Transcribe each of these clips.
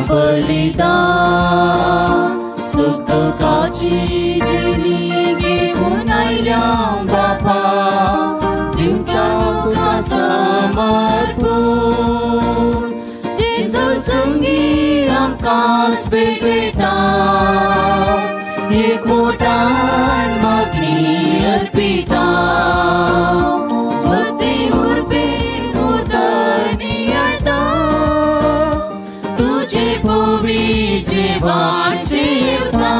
बलिदान सुखाची दिली घेऊन आयल्या बापा दिवच्या तुका समर्पून तेजो संगी आमकां भेटयता एकवटान मागणी अर्पिता भक्ती उर्बेन उदरणी आळता तुझे भोवीचे वाट जेवता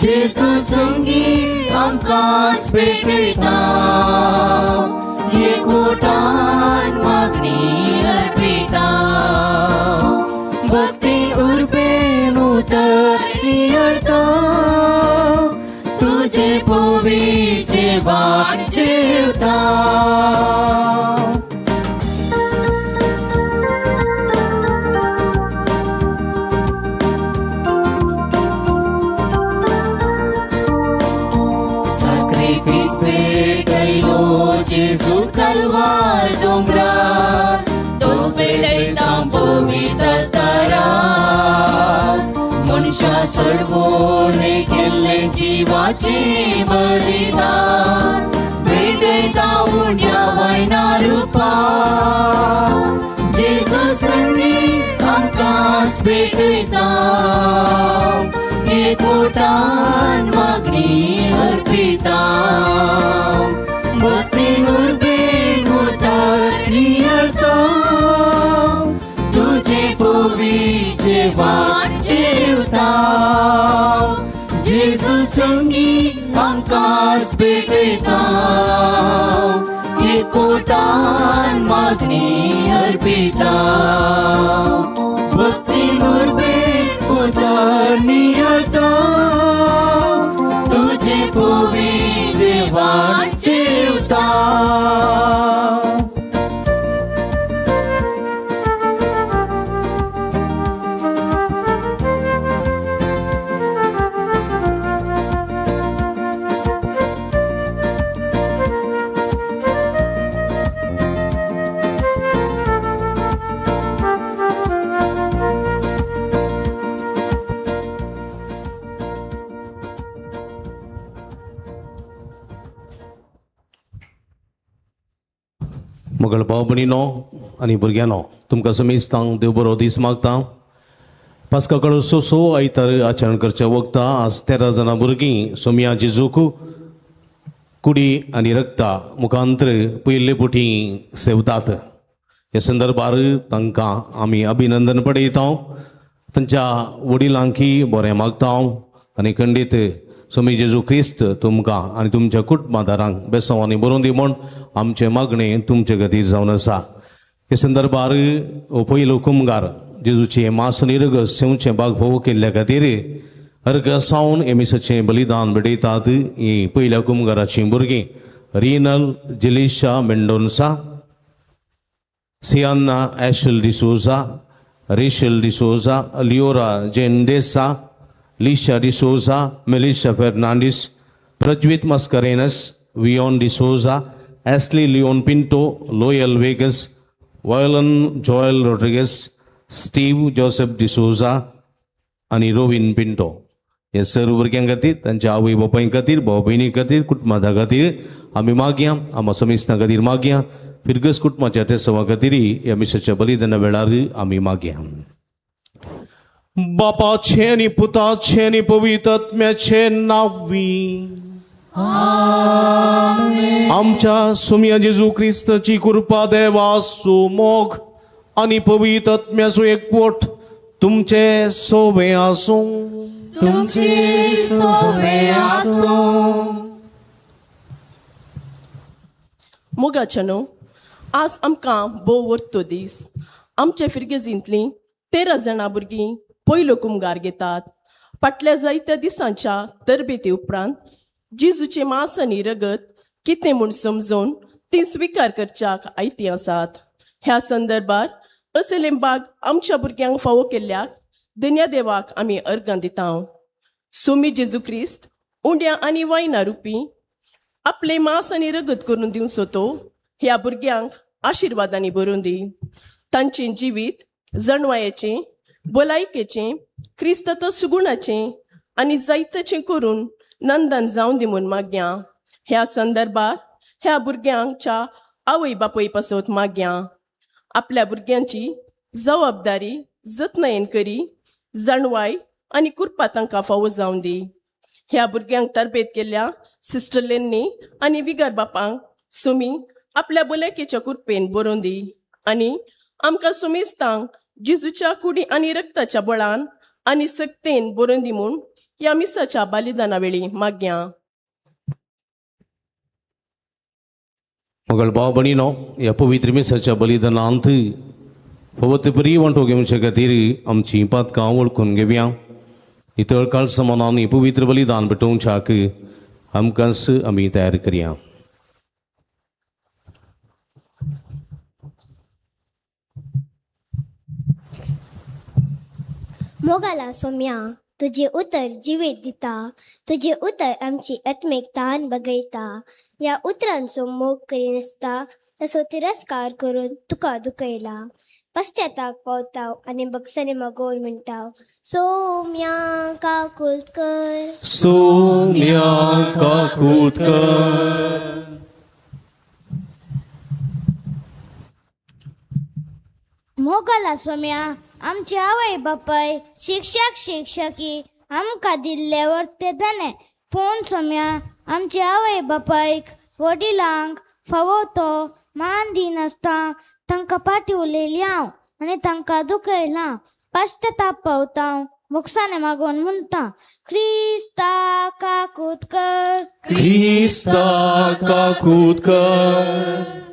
जेजू संगी आमकां भेटयता एकवटान मागणी अर्पिता भक्ती उर्बेन उदरणी आळता तुझे भोवीचे वाट जेवता Sacrifice पेटयलो जेजू कल्वार दोंगरार तोच पेटयता पवित्र तरार मनशा सोडवून केल्ले जीवाचे बलिदान भेटयता उण्या वायना रुपार जेजू संगी आमकां भेटयता एकवटान मागणी अर्पिता भक्तीन उर्बेन उदरणी आळता तुझे भोवीचे वाट जेवता जेजू संगी आमकां भेटयता एकवटान मागणी अर्पिता भक्तीन उर्बेन उदरणी आळता तुझे भोवीचे वाट जेवता मगळ भाव भयणीनो आनी भुरग्यांनो तुमकां समेस्तांक देव बरो दीस मागता पास्का कळो सो आयतार आचरण करच्या वखदां आज 13 जाणां भुरगीं सोमिया जेजूक कुडी आनी रक्ता मुखांतर पयले पुटी सेवतात ह्या संदर्भार तांकां आमी अभिनंदन पळयता तांच्या वडिलांकी बरें मागता आनी खंडीत सोमी जेजू क्रिस्त तुमकां आनी तुमच्या कुटुंबादारांक बेसांवांनी बरोवन दी म्हूण आमचें मागणें तुमचे खातीर जावन आसा हे संदर्भार पयलो कुमगार जेजूचे मास निरगस सेवचे भाग फोव केल्ल्या खातीर अर्गसावन एमिसाचें बलिदान भेटयतात ही पयल्या कुमगाराचीं भुरगीं रिनल जेलिशा मेंडोन्सा सियान्ना एशल डिसोजा रेशल डिसोजा लिओरा जेंडेसा लिशा डिसोजा मेलिशा फर्नांडिस प्रज्वित मस्करेनस वियोन डिसोजा एस्ली लिओन पिंटो लोयल वेगस वॉयलन जोएल रोड्रिगस स्टीव जोसेफ डिसोजा आनी रोविन पिंटो हे सर्व भुरग्यां खातीर तांच्या आवय बापाय खातीर भाव भयणी खातीर कुटुंबां खातीर आमी मागया आमी समेस्तां खातीर मागया फिरगस कुटुंबाच्या तेसवा खातीर ह्या मिसाच्या बलिदाना वेळार आमी मागया बापाचे आनी पुताचे आनी पवित्र आत्म्याचे नांवी आमच्या सोमिया जेजू क्रिस्ताची कृपा देवाचो मोग आनी पवित्र आत्म्याचो एकवट तुमचे सोबे आसूं मोगाचनो आज आमकां भोव वरतो दीस आमच्या फिरगेजींतलीं 13 जाणां भुरगीं पयलो कुमगार घेतात फाटल्या जायत्या दिसांच्या तरबेती उपरांत जेजूचे मांस आनी रगत कितें म्हूण समजून ती स्विकार करच्याक आयती आसात ह्या संदर्भात असलेंबाग आमच्या भुरग्यांक फावो केल्ल्याक धन्य देवाक आमी अर्गां दिता सोमी जेजू क्रिस्त उंड्या आनी वायना रुपी आपले मांस आनी रगत करून दिवचो तो ह्या भुरग्यांक आशिर्वादांनी भरून दी तांचें जिवीत जणवायेचे भलायकेचे क्रिस्तत सुगुणाचे आनी जायतेचें करून नंदन जावन दी म्हूण मागया. ह्या संदर्भात ह्या भुरग्यांच्या आवय बापूय पासत मागया. आपल्या भुरग्यांची जबाबदारी जतनायेन करी, जणवाय आनी कुरपा तांकां फावो जावन दी. ह्या भुरग्यांक तरबेत केल्ल्या सिस्टर लेन्नी आनी विगर बापांक सुमी आपल्या भलायकेच्या कुरपेन बरोवन दी आनी आमकां सुमेस्तांक जिजूच्या कुडी आनी रक्ताच्या बळान आनी सक्तेन बरोवन दी म्हूण ह्या मिसाच्या बलिदाना वेळी मागया. मगळ भाव भणीनो, ह्या पवित्र मिसाच्या बलिदानांत पवित्र बरी वांटो घेवचे खातीर आमची पातकां वळखून घेवया. इतर काळ समानान ही पवित्र बलिदान भेटोवच्याक आमकांच आमी तयार करया. मोगाला सोम्या, तुझे उतर जिवीत दिता, तुझे उतर आमची आत्मीक तहान बगयता. ह्या उतरांचो मोग करिनासता तसो तिरस्कार करून तुका दुखयला. पश्चाताप पावताव आनी बक्षाने मागोवन म्हणटाव, सोम्या काकुळट कर, सोम्या काकुळट कर. मोगाला सोम्या, आमचे आवय बापाय शिक्षक शिक्षकी आमकां दिल्ले वर्ते धने. पूण सोम्या, आमचे आवय बापायक वडिलांक फावो तो मान दिनासता तांकां पाटी उलयली हांव आनी तांकां दुखयलां. पश्चाताप पावतां मोक्षाने मागोवन म्हणटा, क्रिस्ता काकुळट कर, क्रिस्ता काकुळट कर.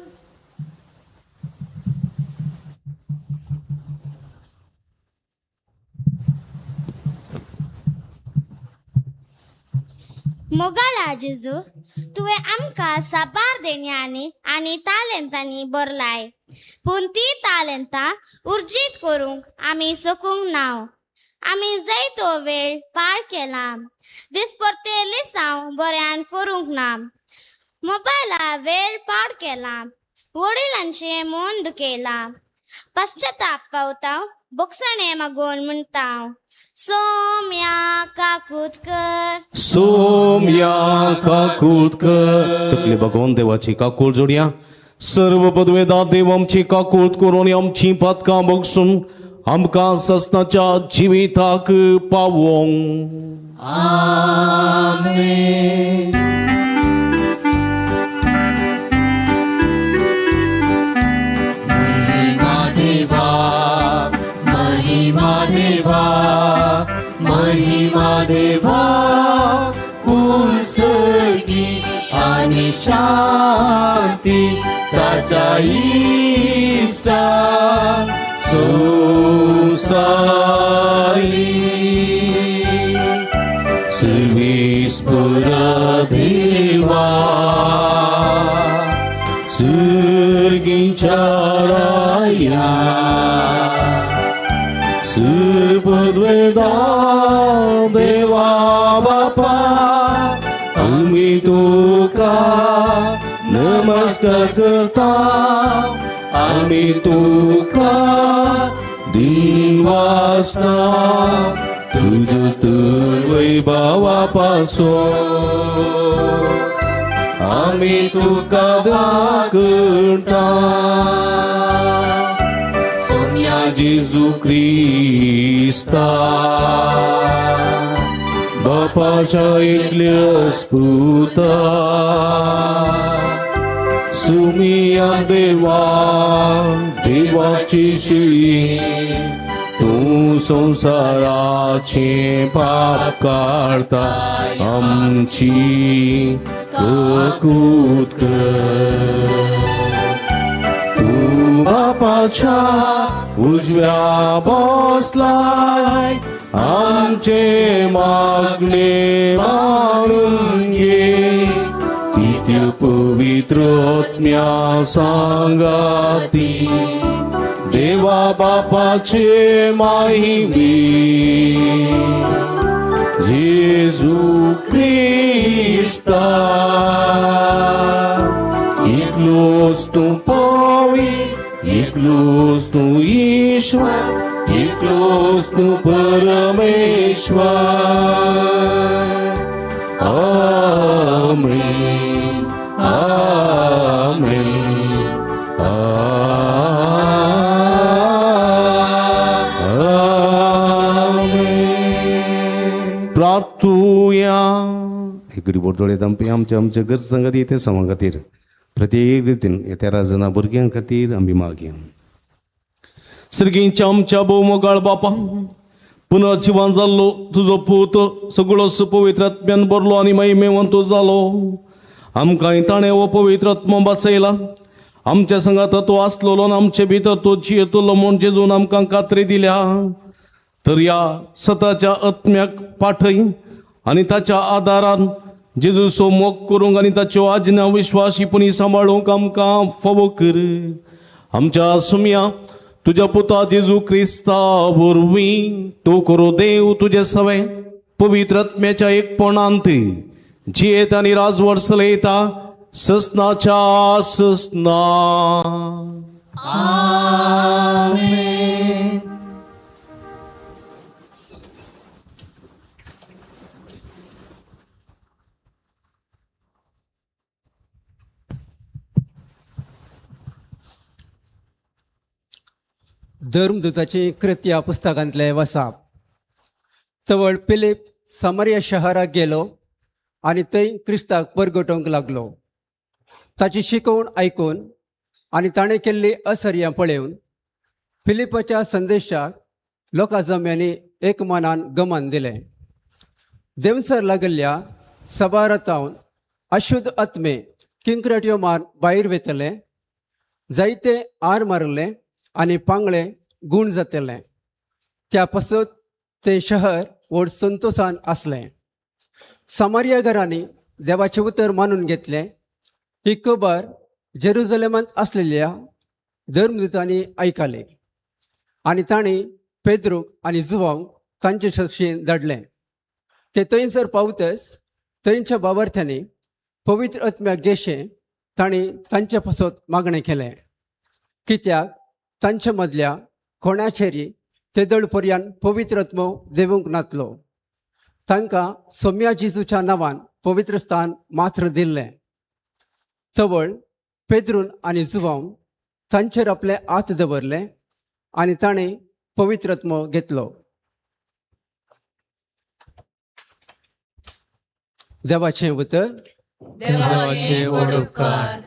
मोगाला जेजू, तुवें आमकां साबार देण्यांनी आनी तालेंतांनी भरलाय, पूण ती तालेंतां उर्जीत करूंक आमी सकूंक नाव. आमी जाय तो वेळ पार केला, दिसपरते साव बऱ्यान करूंक ना. मोबायला वेळ पार केला, वडिलांचे मन दुखयला. पश्चाताप पावता बोक्षाणे मागोवन म्हणटा, सोम्या काकुळट कर, सोम्या काकुळट कर. तकली बघून देवाची काकूळ जोडया. सर्व पदवेदार देव आमची काकूळट करून आमची पातकां बगसून आमकां सस्ताच्या जिविताक पावोंक. आमेन. महिमा देवा, महिमा देवा, महिमा देवा, उत्सर्गी आणि शांती ताच्या इष्टा संसारी सर्वेश्वर देवा, सर्गीच्या राया, सर्वद्वेदार देवा बापा, आम्ही तुका नमस्कार करता. आम्ही तुका दिन वाजता तुझं तर वैभवापासून आम्ही तुका दाखवता. सोम्या जेजू ख्रिस्ता, बापाच्या एकल्या स्पुता, सुमिया देवा, देवाची शिळी, तू संसाराचे पाप काढता. आमची काकुळट कर. तू बापाच्या उजव्या बसलाय, आमचे मागणे मानून घे. तिथे पवित्र आत्म्या सांगाती देवा बापाचे महिमे. जेजू ख्रिस्ता, एकलोच तू पवी, एकलोच तू एकलोच तू परमेश्वर. आमेन, आमेन, आमेन. प्रार्थूया. एकडी बोटोळ्यात आमच्या घर संगत येते समा खातीर प्रत्येक रितीन येत्या राजना भुरग्यां खातीर आमी मागया. सर्गींच्या आमच्या मोगाळ बापा, पुन्हा जिवान जाल्लो तुजो पूत सगळो पवित्र आत्म्यान भरलो आनी महिमेवंतो जालो. आमकां ताणें हो पवित्र आत्मो बसयला. आमच्या संगात तो आसलोलो आनी आमचे भितर तो जियेतलो म्हूण जेजून आमकां खात्री दिल्या. तर या सताच्या आत्म्याक पाठय आनी ताच्या आदारान जेजूचो मोग करूंक आनी ताच्यो आज्ञा विश्वासीपणी सांबाळूंक आमकां फावो कर. आमच्या सुम्या तुझ्या पुता जेजू क्रिस्ता वरवीं तो करो देव तुझे सवे पवित्र आत्म्याच्या एकपणांत जियेत आनी राजवट चलयता ससनाच्या ससना. आमेन. धर्मदूताची कृत्या पुस्तकांतले वसाप. तवळ फिलीप समारिया शहराक गेलो आनी थंय क्रिस्ताक परगटोवंक लागलो. ताची शिकवण आयकून आनी ताणें केल्ली असर्या पळयवन फिलिपाच्या संदेशाक लोकां जम्यांनी एक मनान गमान दिलें. देवसर लागल्ल्या सभारतावन अशुद्ध आत्मे किंकरट्यो मार भायर वेतले. जायते आर मारले आनी पांगळे गूण जातले. त्या पासत ते शहर व्हड संतोशान आसलें. समारिया घरांनी देवाचे उतर मानून घेतले. ही खबर जेरुजलेमांत आसलेल्या धर्मदूतांनी आयकली आनी तांणी पेद्रूक आनी जुवांक तांचे शशीन धाडले. ते थंयसर पावतच थंयच्या बाबर्थ्यांनी पवित्र आत्म्याक गेशें तांणी तांचे पासत मागणें केलें. कित्याक तांच्या मदल्या कोणाचेरी तेदळ पर्यंत पवित्र आत्मो देवूंक नातलो. तांकां सोम्या जेजूच्या नांवान पवित्र स्थान मात्र दिल्लें. चवळ पेद्रून आनी जुवांव तांचेर आपले हात दवरले आनी ताणें पवित्र आत्मो घेतलो. देवाचें उतर. देवाचे व्हड उपकार.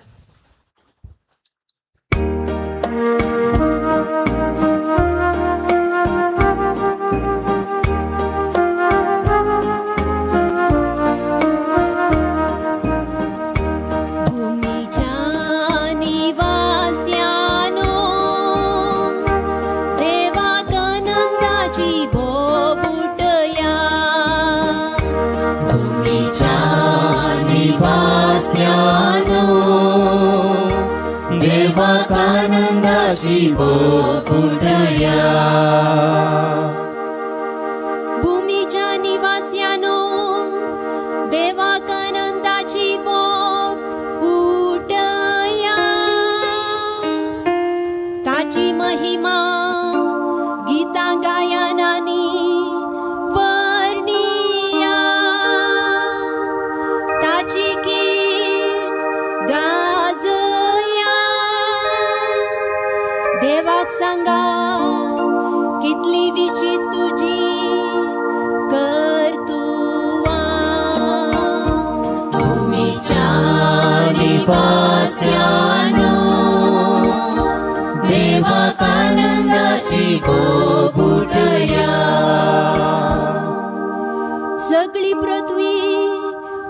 देवाक आनंदाची बोपुटया. भूमीच्या निवास्यानो देवाक आनंदाची बोप उठया. ताची महिमा गीता गायनानी वर्णिया. ताची कीर्त गाजया. देवाक सांगा कितली विचित तुझी कर्तुवां. भूमीच्या निवास्यानो देवाक आनंदाची बोपुटया. सगळी पृथ्वी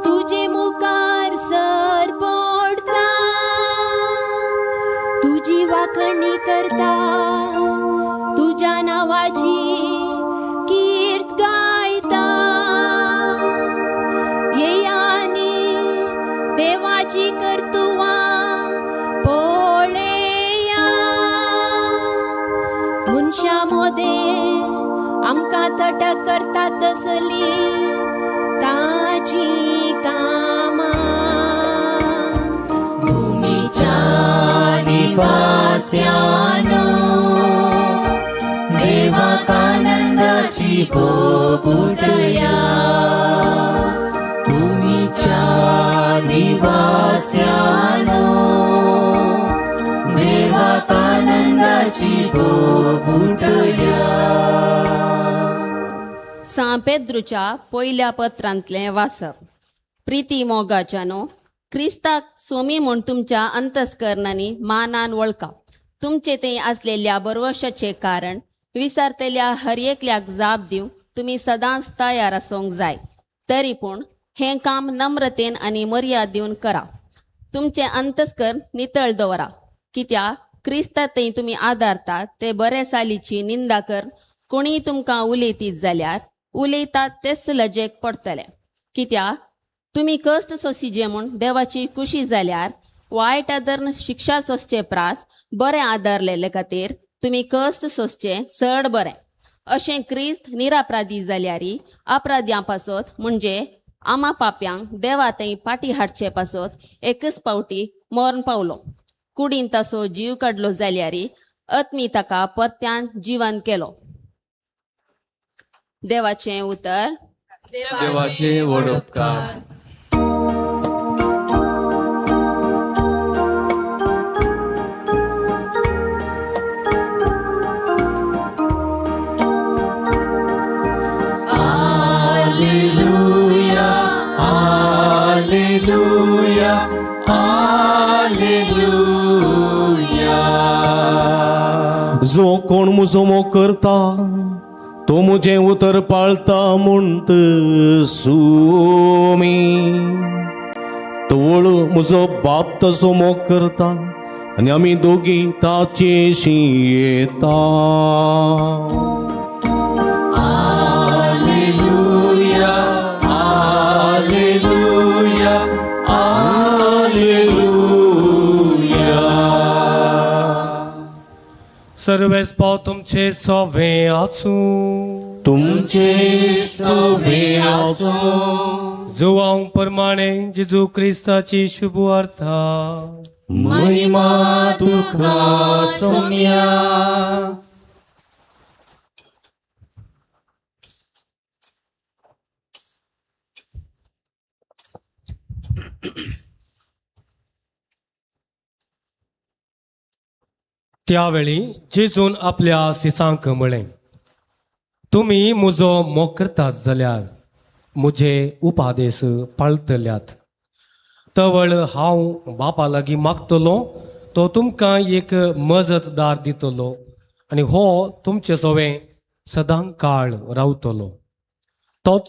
तुझे मुखार सर पडता. तुझी वाखणी करता. तुझ्या नावाची कीर्त गायता. येयानी देवाची कर्तुवां पळया. मनशा मोदे आमकां तटक करता तसली ताची कामां. भूमीच्या निवास्यानो पोपुटया भूमीच्या निवास्यानो देवात आनंदाची पोपुटया. सांपेद्रूच्या पयल्या पत्रांतलें वाचप. प्रिती मोगाच्यानो, क्रिस्ताक सोमी म्हूण तुमच्या अंतस्करणांनी मानान वळखा. तुमचे थंय आसलेल्या बरवशाचे कारण विसरतेल्या हर एकल्याक जाप दिवंक तुमी सदांच तयार आसूंक जाय. तरी पूण हें काम नम्रतेन आनी मर्याद दिवन करा. तुमचे अंतस्कर नितळ दवरा, कित्याक क्रिस्ता थंय तुमी आदारतात ते बरे सालीची निंदा कर कोणीय तुमकां उलयतीत जाल्यार उलयतात तेच लजेक पडटले. कित्याक तुमी कश्ट सोंसिजे म्हूण देवाची खुशी जाल्यार वायट आदर शिक्षा सोंसचे प्रास बरे आदारलेले खातीर तुमी कश्ट सोंसचे चड बरें. अशें क्रिस्त निरापराधी जाल्यारी अपराध्यां पासत म्हणजे आमा पाप्यांक देवा थंय पाटी हाडचे पासत एकच पावटी मरण पावलो. कुडीन ताचो जीव काडलो जाल्यारी आत्मी ताका परत्यान जिवन केलो. देवाचें उतर. देवाचे वडोपकार. Alleluia, Alleluia, Alleluia. जो कोण म्हजो मोग करता तो म्हजें उतर पाळता म्हणत सुमी. तवळ म्हजो बाप तसो मोग करता आनी आमी दोगी ताचेशी येता. Alleluia, Alleluia, Alleluia. सर्वेस्पो तुमचे सोवे आसूं. तुमचे सोबे आसो जुवांव प्रमाणे जेजू क्रिस्ताची शुभ वार्ता. महिमा तुका सोम्या. त्यावेळी जेजून आपल्या शिसांक म्हळें, तुमी म्हजो मोग करतात जाल्यार म्हजे उपादेश पाळटल्यात. तवळ हांव बापा लागीं मागतलो तो तुमकां एक मजतदार दितलो आनी हो तुमचे सोवे सदां काळ रावतलो. तोच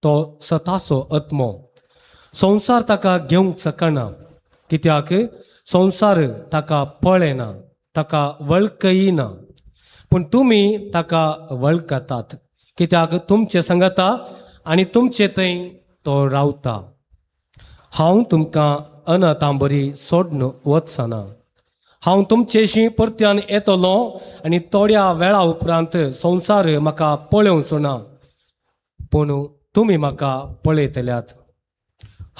तो सताचो आत्मो. संवसार ताका घेवंक शकना, कित्याक संवसार ताका पळयना, ताका वळखयना. पूण तुमी ताका वळखतात, कित्याक तुमचे संगता आनी तुमचे थंय तो रावता. हांव तुमकां अनाथांबरी सोडून वचना. हांव तुमचेशी परत्यान येतलो आनी थोड्या वेळा उपरांत संवसार म्हाका पळोवंक ना, पूण तुमी म्हाका पळयतल्यात.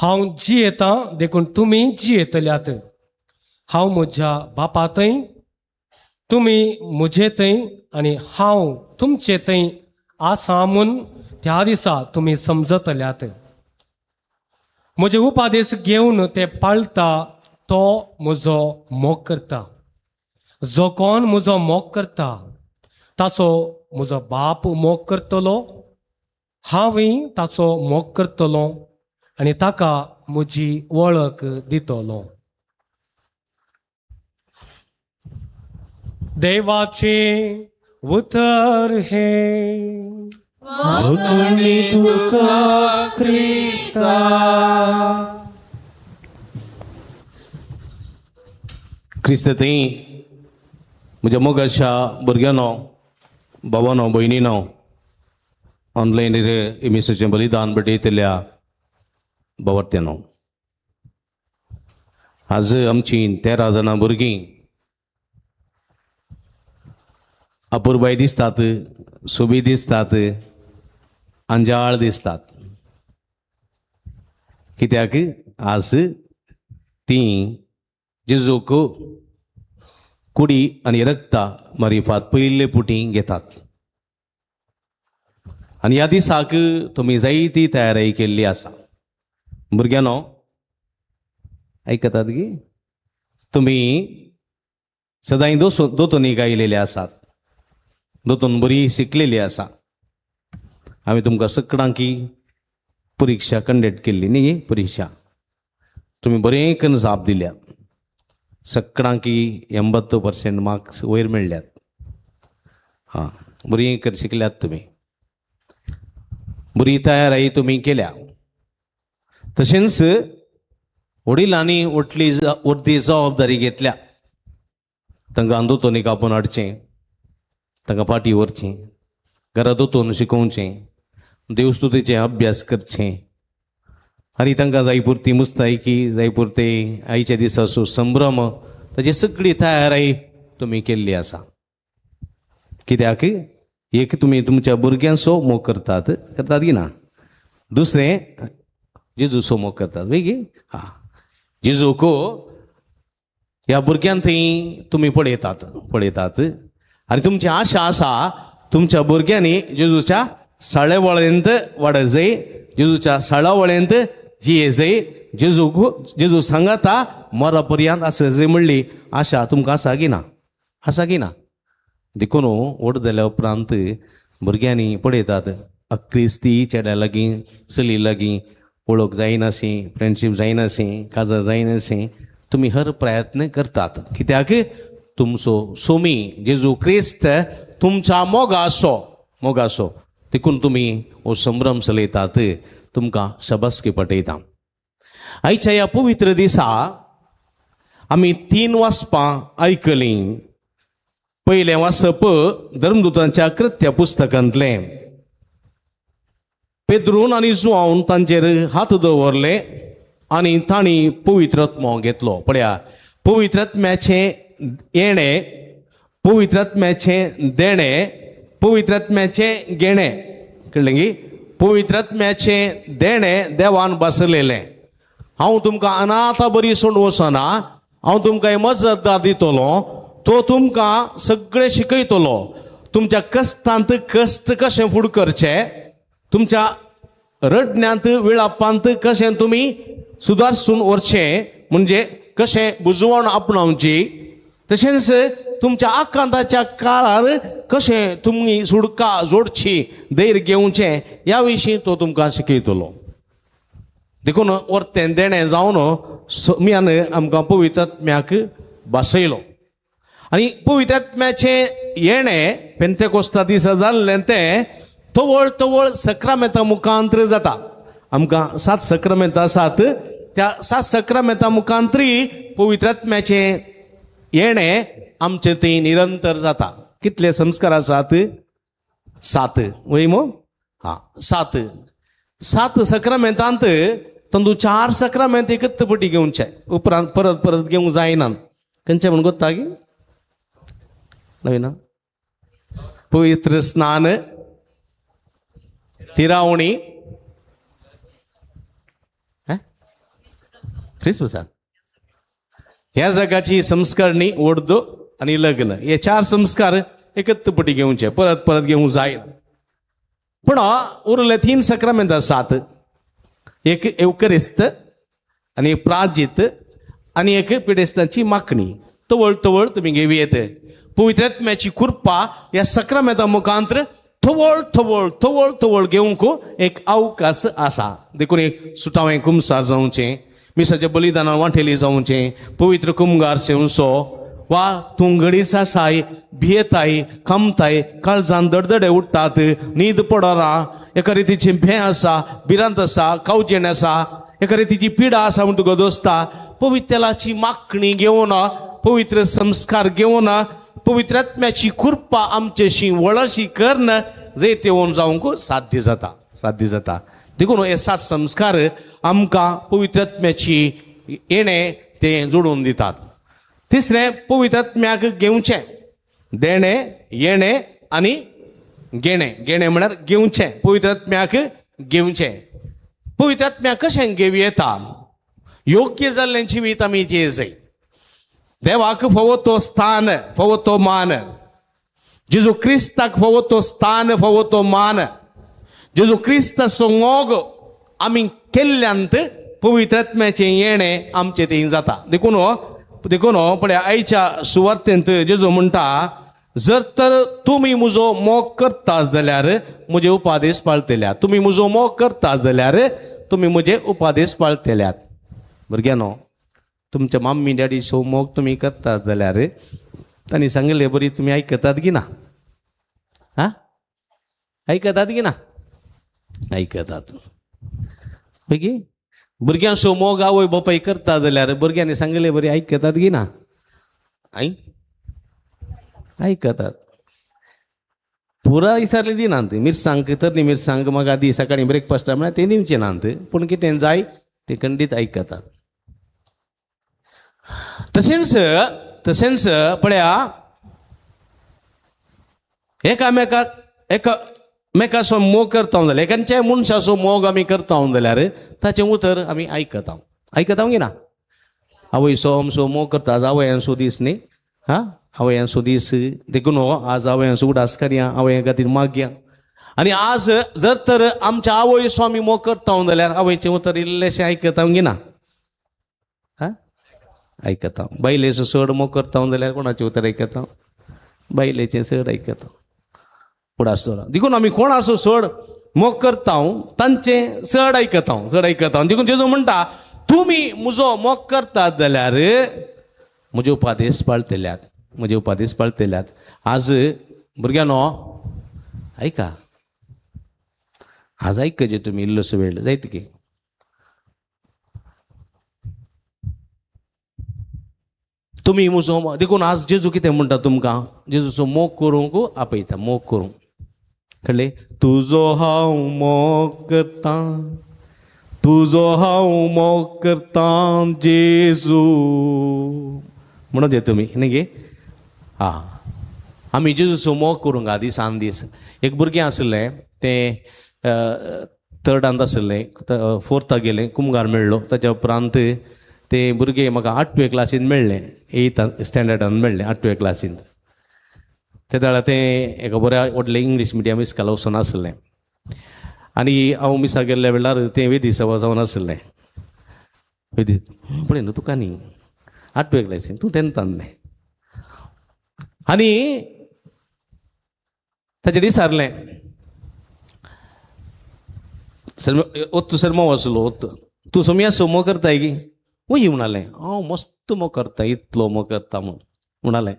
हांव जियेतां देखून तुमी जियेतल्यात. हांव म्हज्या बापा थंय, तुमी म्हजे थंय आनी हांव तुमचे थंय आसा म्हूण त्या दिसा तुमी समजतल्यात. म्हजे उपादेश घेवन ते पाळटा तो म्हजो मोग करता. जो कोण म्हजो मोग करता ताचो म्हजो बाप मोग करतलो. हांवूय ताचो मोग करतलो आनी ताका म्हजी वळख दितलो. देवाचे उतर हे. वखणी तुका ख्रिस्ता. क्रिस्त थंय म्हज्या मोगाच्या भुरग्यानो, भावानो, भयणीनो, ऑनलायनीर इमिसाचें बलिदान भेटयतल्या भावार्थ्यानो, आज आमची 13 जाणां भुरगीं अपुरबाय दिसतात, सोबी दिसतात, अंजाळ दिसतात. कित्याक आज ती जेजूक कुडी आनी रक्ता मारिफात पयले पुटी घेतात. आनी ह्या दिसाक तुमी जायती तयारी केल्ली आसा. भुरग्यानो आयकतात गी, तुमी सदांय दोतोनी गायलेले आसात, दोतोन बरी शिकलेली आसा. हांवें तुमकां सगळ्यांकी परिक्षा कंडक्ट केल्ली न्ही, परिक्षा तुमी बरें करून जाप दिल्यात. सगळ्यांकी 80% मार्क्स वयर मेळ्ळ्यात. हां, बरी कर शिकल्यात तुमी, बरी तयारी तुमी केल्या. तशेंच वडिलांनी व्हडली जबाबदारी घेतल्या. तांकां दोतोनी कापून हाडचें, तांकां फाटीं व्हरचें, घरा दोतोन शिकोवचें, देवस्तुतीचें अभ्यास करचें आनी तांकां जाय पुरती मुस्तायकी, जाय पुरते आयच्या दिसाचो संभ्रम, ताची सगळी तयारी तुमी केल्ली आसा. कित्याक एक तुमी तुमच्या भुरग्यांचो मोग करतात की ना, दुसरें जेजूचो मोग करतात वेगी. हां, जेजूक ह्या भुरग्यां थंय तुमी पळयतात आनी तुमची आशा आसा तुमच्या भुरग्यांनी जेजूच्या साळेवळेंत वाडत जाय, जेजूच्या साळावळेंत जिये जाय, जेजू सांगाता मरा पर्यंत आसा जाय म्हणली आशा तुमकां आसा की ना? आसा की ना? देखून व्हड जाल्या उपरांत भुरग्यांनी पळयतात अक्रिस्ती चेड्या लागीं चली लागीं वळख जायनाशी, फ्रेंडशीप जायनाशी, काजार जायनाशी, तुमी हर प्रयत्न करतात. कित्याक तुमचो सोमी जेजू क्रिस्त तुमच्या मोगासो देखून तुमी हो संभ्रम चलयतात. तुमकां शबासकी पटयता. आयच्या ह्या पवित्र दिसा आमी 3 वाचपां आयकलीं. पयलें वाचप धर्मदूतांच्या कृत्य पुस्तकांतलें. पेद्रून आनी जुआवन तांचेर हात दवरले आनी तांणी पवित्रात्मो घेतलो. पळया, पवित्रात्म्याचें येणें, पवित्रात्म्याचें देणें, पवित्रात्म्याचें घेणें. कळ्ळें गी? पवित्रात्म्याचें देणें देवान बसयलेलें. हांव तुमकां अनाथ बरी सोडून वचना, हांव तुमकां मजतदार दितलो, तो तुमकां सगळें शिकयतलो. तुमच्या कश्टांत कश्ट कशें फूड करचें, तुमच्या रडण्यांत विळापांत कशें तुमी सुदारसून व्हरचें, म्हणजे कशें बुजवण आपणावची, तशेंच तुमच्या आकांताच्या काळार कशें तुमी सुडका जोडची, धैर्य घेवचें, ह्या विशीं तो तुमकां शिकयतलो. देखून वर्तें देणें जावन सोम्यान आमकां पवित्रात्म्याक बसयलो. आनी पवित्रात्म्याचें येणें पेंतेकोस्ता दिसा जाल्लें तें तवळ सक्रामेंता मुखांतर जाता. आमकां 7 सक्रामेंतां आसात. त्या 7 सक्रामेंतां मुखांतरी पवित्रात्म्याचें येणें आमचें थंय निरंतर जाता. कितले संस्कार आसात? 7 वय मो? हां, 7 सक्रामेंतांत तांदूळ 4 सक्रामेंत एकच पटी घेवचे, उपरांत परत घेवंक जायना. खंयचे म्हूण गोत्ता गी नवीना? पवित्र स्नान, तिरावणी, क्रिस्मसाक ह्या जगाची संस्कारणी, वडदो आनी लग्न, हे 4 संस्कार एकच पटी घेवचे, परत घेवंक जायना. पण उरले 3 सक्रामेंत आसात. एक एवकरिस्त आनी एक प्राजित आनी एक पिडेस्तांची मागणी. तवळ तुमी घेवी येत. पवित्रात्म्याची कृपा ह्या सक्रामेंता मुखांतर थवळ घेवंक एक अवकाश आसा. देखून एक सुटावें कुमसार जावचें, मिसाच्या बलिदानां वांटेली जावचें, पवित्र कुमगार सेवचो, वा तूं घडीसा साय भियेताय, खामताय, काळजान दडदडे उठतात, न्हीद पडना, एका रितीची भें आसा, भिरांत आसा, कावजेण आसा, एका रितीची पिडा आसा म्हूण तुका दोस्ता. पवित्राची मागणी घेवन, पवित्र संस्कार घेवन, पवित्रात्म्याची कृपा आमचेशी वळशी कर्ण जे तेवून जावंक साध्य जाता. देखून हे 7 संस्कार आमकां पवित्रात्म्याची येणें ते जोडून दितात. तिसरें, पवित्रात्म्याक घेवचें. देणें, येणें आनी घेणें म्हळ्यार घेवचें. पवित्रात्म्याक घेवचें. पवित्रात्म्याक कशें घेवी येता? योग्य जाल्लें जिवीत आमी जिये जाय. देवाक फोवो तो स्थान, फोवो तो मान. जेजू क्रिस्ताक फोवो तो स्थान, फोवो तो मान. जेजू क्रिस्ताचो मोग आमी केल्ल्यांत पवित्र आत्म्याचें येणें आमचें थंय जाता. देखून हो पळया आयच्या सुवातेंत जेजू म्हणटा, जर तर तुमी म्हजो मोग करतात जाल्यार म्हजे उपादेश पाळटल्यात. तुमी म्हजो मोग करतात जाल्यार तुमी म्हजे उपादेश पाळटल्यात. भुरग्यानो, तुमच्या मम्मी डॅडीचो मोग तुमी करतात जाल्यार तांणी सांगले बरी तुमी आयकतात की ना? हा, आयकतात की ना? आयकतात. ओके, भुरग्यांचो मोग आवय बापाय करता जाल्यार भुरग्यांनी सांगले बरी आयकतात की ना? आयकतात. पुरा विचारले दिनात. मिरसांग तर न्ही, मिरसांग म्हाका दी सकाळी ब्रेकफास्टा म्हळ्यार ते दिवचे नात, पूण कितें जाय ते खंडीत आयकतात. तशेंच पळया, एकामेकाचो मोग करता जाल्यार, एकांच्या मनशाचो मोग आमी करता जाल्यार ताचें उतर आमी आयकता. आयकता की ना? आवयचो आमचो मोग करता. आज आवयांचो दीस न्ही, हा, आवयांचो दीस. देखून आज आवयांचो उडास काडया, आवयां खातीर मागया. आनी आज जर तर आमच्या आवयचो आमी मोग करता जाल्यार आवयचें उतर इल्लेशें आयकता की ना? हा, आयकता. बायलेचो चड मोग करता जाल्यार कोणाचें उतर आयकता? बायलेचें चड आयकता. उडास दवरा. देखून आमी कोणाचो चड मोग करता तांचें चड आयकता. देखून जेजू म्हणटा, तुमी म्हजो मोग करतात जाल्यार म्हजे उपादेश पाळटल्यात. आज भुरग्यानो आयका, आज आयकचे तुमी इल्लोसो वेळ जायत की. तुमी म्हजो देखून आज जेजू कितें म्हणटा तुमकां? जेजूचो मोग करूंक आपयता. मोग करूंक कळ्ळें? तुजो हांव मोग करता जेजू म्हणून जे तुमी न्ही गे. आमी जेजूचो मोग करूंक दीस आन दीस. एक भुरगें आसलें, तें थर्डांत आसलें, फोर्थाक गेलें, कुमगार मेळ्ळो. ताच्या उपरांत ते भुरगे म्हाका 8वे क्लासीन मेळ्ळें, 8th स्टँडर्डान मेळ्ळें, 8वे क्लासीन. ते वेळार तें एका बऱ्या व्हडले इंग्लीश मिडियम इस्कॉला वचून आसलें. आनी हांव मिसा गेल्ल्या वेळार तें वेदी सभा जावन आसलें. वेदी पळय न्हू तुका न्ही 8वे क्लासीन, तूं 10थान न्ही. आनी ताचेर विचारलें, ओत्तू सर्मो आसलो, ओत्तू तूं सोमयाचो मोग करताय गी? वय म्हणालें, हांव मस्त मोग करता, इतलो मोग करता म्हणालें.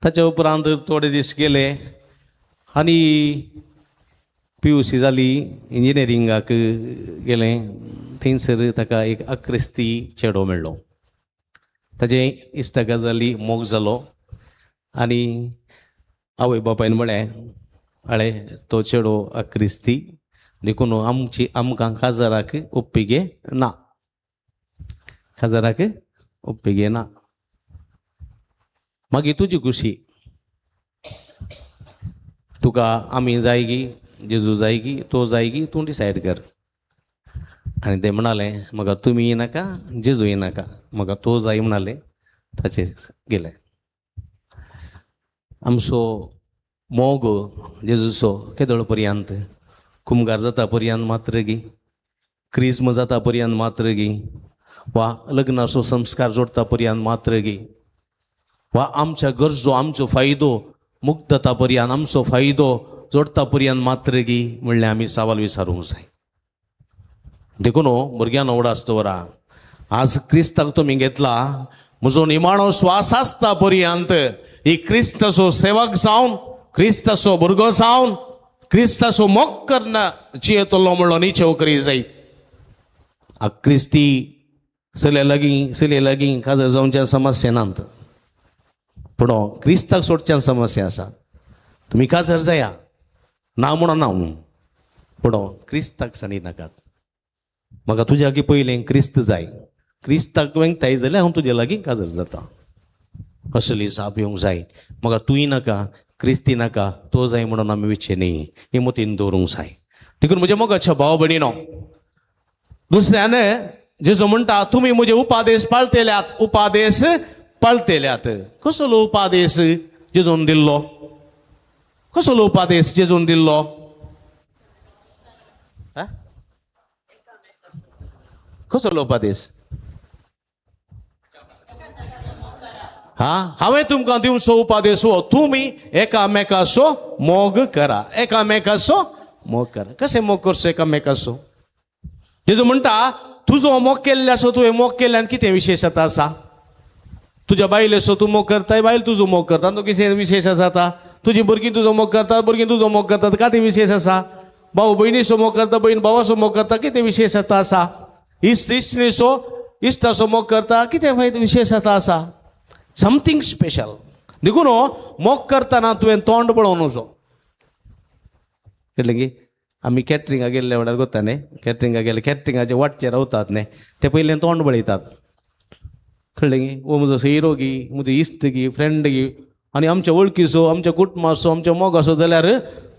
ताच्या उपरांत थोडे दीस गेले आनी PUC जाली, इंजिनियरिंगाक गेलें. थंयसर ताका एक अक्रिस्ती चेडो मेळ्ळो. ताजे इश्ट गजाली मोग जालो आनी आवय बापायन म्हळें, अळे तो चेडो अक्रिस्ती, देखून आमकां काजाराक उप्पिगे ना. मागीर तुजी खुशी, तुका आमी जाय गी, जेजू जाय गी, तो जाय गी, तूं डिसायड कर. आनी ते म्हणालें, म्हाका तुमी नाका, जेजूय नाका, म्हाका तो जाय म्हणाले. ताचे गेले. आमचो मोग जेजूचो केदळ पर्यंत, कुमगार जाता पर्यंत मात्र गी, क्रिस्म जाता पर्यंत मात्र गी, वा लग्नाचो संस्कार जोडटा पर्यंत मात्र गी, वा आमच्या गरजो, आमचो फायदो मुक्तता पर्यंत, आमचो फायदो जोडटा पर्यंत मात्र गी म्हणलें आमी सवाल विचारूंक जाय. देखून भुरग्यांनो उडास दवरा. आज क्रिस्ताक तुमी घेतला, म्हजो निमाणो श्वास आसता पर्यंत ही क्रिस्ताचो सेवक जावन, क्रिस्ताचो भुरगो जावन, क्रिस्ताचो मोग करनाची येतलो म्हणलो निचेव करी जाय. क्रिस्ती चले लागीं काजर जावच्या समस्या नात, पूण क्रिस्ताक सोडच्यान समस्या आसा. तुमी काजर जाया ना म्हणून ना, पूण क्रिस्ताक साडी नाकात. म्हाका तुज्या लागीं पयलें क्रिस्त जाय, क्रिस्ताक वेंगताय जाल्यार हांव तुजे लागीं काजर जाता. असली जाप येवंक जाय. म्हाका तुय नाका, क्रिस्ती नाका, तो जाय म्हणून आमी विचे न्ही, हे मतीन दवरूंक जाय. देखून म्हज्या मोगाच्या भाव भयणीनो, दुसऱ्यान जेजू म्हणटा, तुमी म्हजे उपादेश पाळटल्यात. कसलो उपादेश जेजून दिल्लो? कसलो उपादेश जेजून दिल्लो? हा? कसलो उपदेश? हा, हांवें तुमकां दिवचो उपदेश हो, तुमी एकामेकाचो मोग करा. एकामेकाचो मोग करा. कशें मोग करचो एकामेकाचो? जेजू म्हणटा तुजो मोग केल्ल्याचो तुवें मोग केल्ल्यान कितें विशेशता आसा? तुज्या बायलेचो तूं मोग करताय, बायल तुजो मोग करता, तो कितें विशेश जाता? तुजी भुरगीं तुजो मोग करतात, भुरगीं तुजो मोग करतात, काय विशेश आसा? भाऊ भयणीचो मोग करता, भयण भावाचो मोग करता, कितें विशेशता आसा? इश्ट इश्टिणीचो इश्टाचो मोग करता, कितें विशेशता आसा? Something special. देखून मोग करतना तुवें तोंड पळोवन वचो. कळ्ळें की आमी कॅटरिंगाक गेल्ले म्हळ्यार कोत्ता न्ही, कॅटरिंगाक गेले कॅटरिंगाचे वाटचे रावतात न्ही, ते पयलें तोंड पळयतात. कळ्ळें की वो म्हजो सोयरो गी, म्हजो इश्ट गी, फ्रेंड गी, आनी आमच्या वळखीचो, आमच्या कुटुंबाचो, आमच्या मोगाचो जाल्यार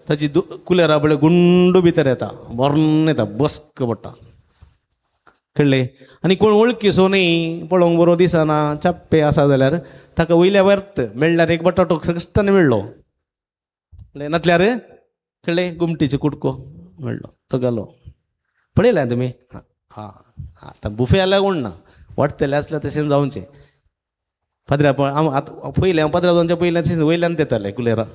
ताची कुलेरा पळय गुंड भितर येता, बरें येता, बसक पडटा. कळ्ळें? आनी कोण वळखीचो न्ही, पळोवंक बरो दिसना, चाप्पे आसा जाल्यार ताका वयल्या वर्त मेळ्ळ्यार एक बटाटो कश्टाने मेळ्ळो. कळ्ळें? नातल्यार कळ्ळें गुमटीचो कुडको मेळ्ळो, तो गेलो. पळयलें तुमी? हां, आतां बुफे जाल्यार कोण ना, वाटतलें आसल्यार तशें जावचें. पाद्र्या आतां पयलें हांव पाद्र्या जावच्या पयलें तशें वयल्यान देतालें कुलेरा.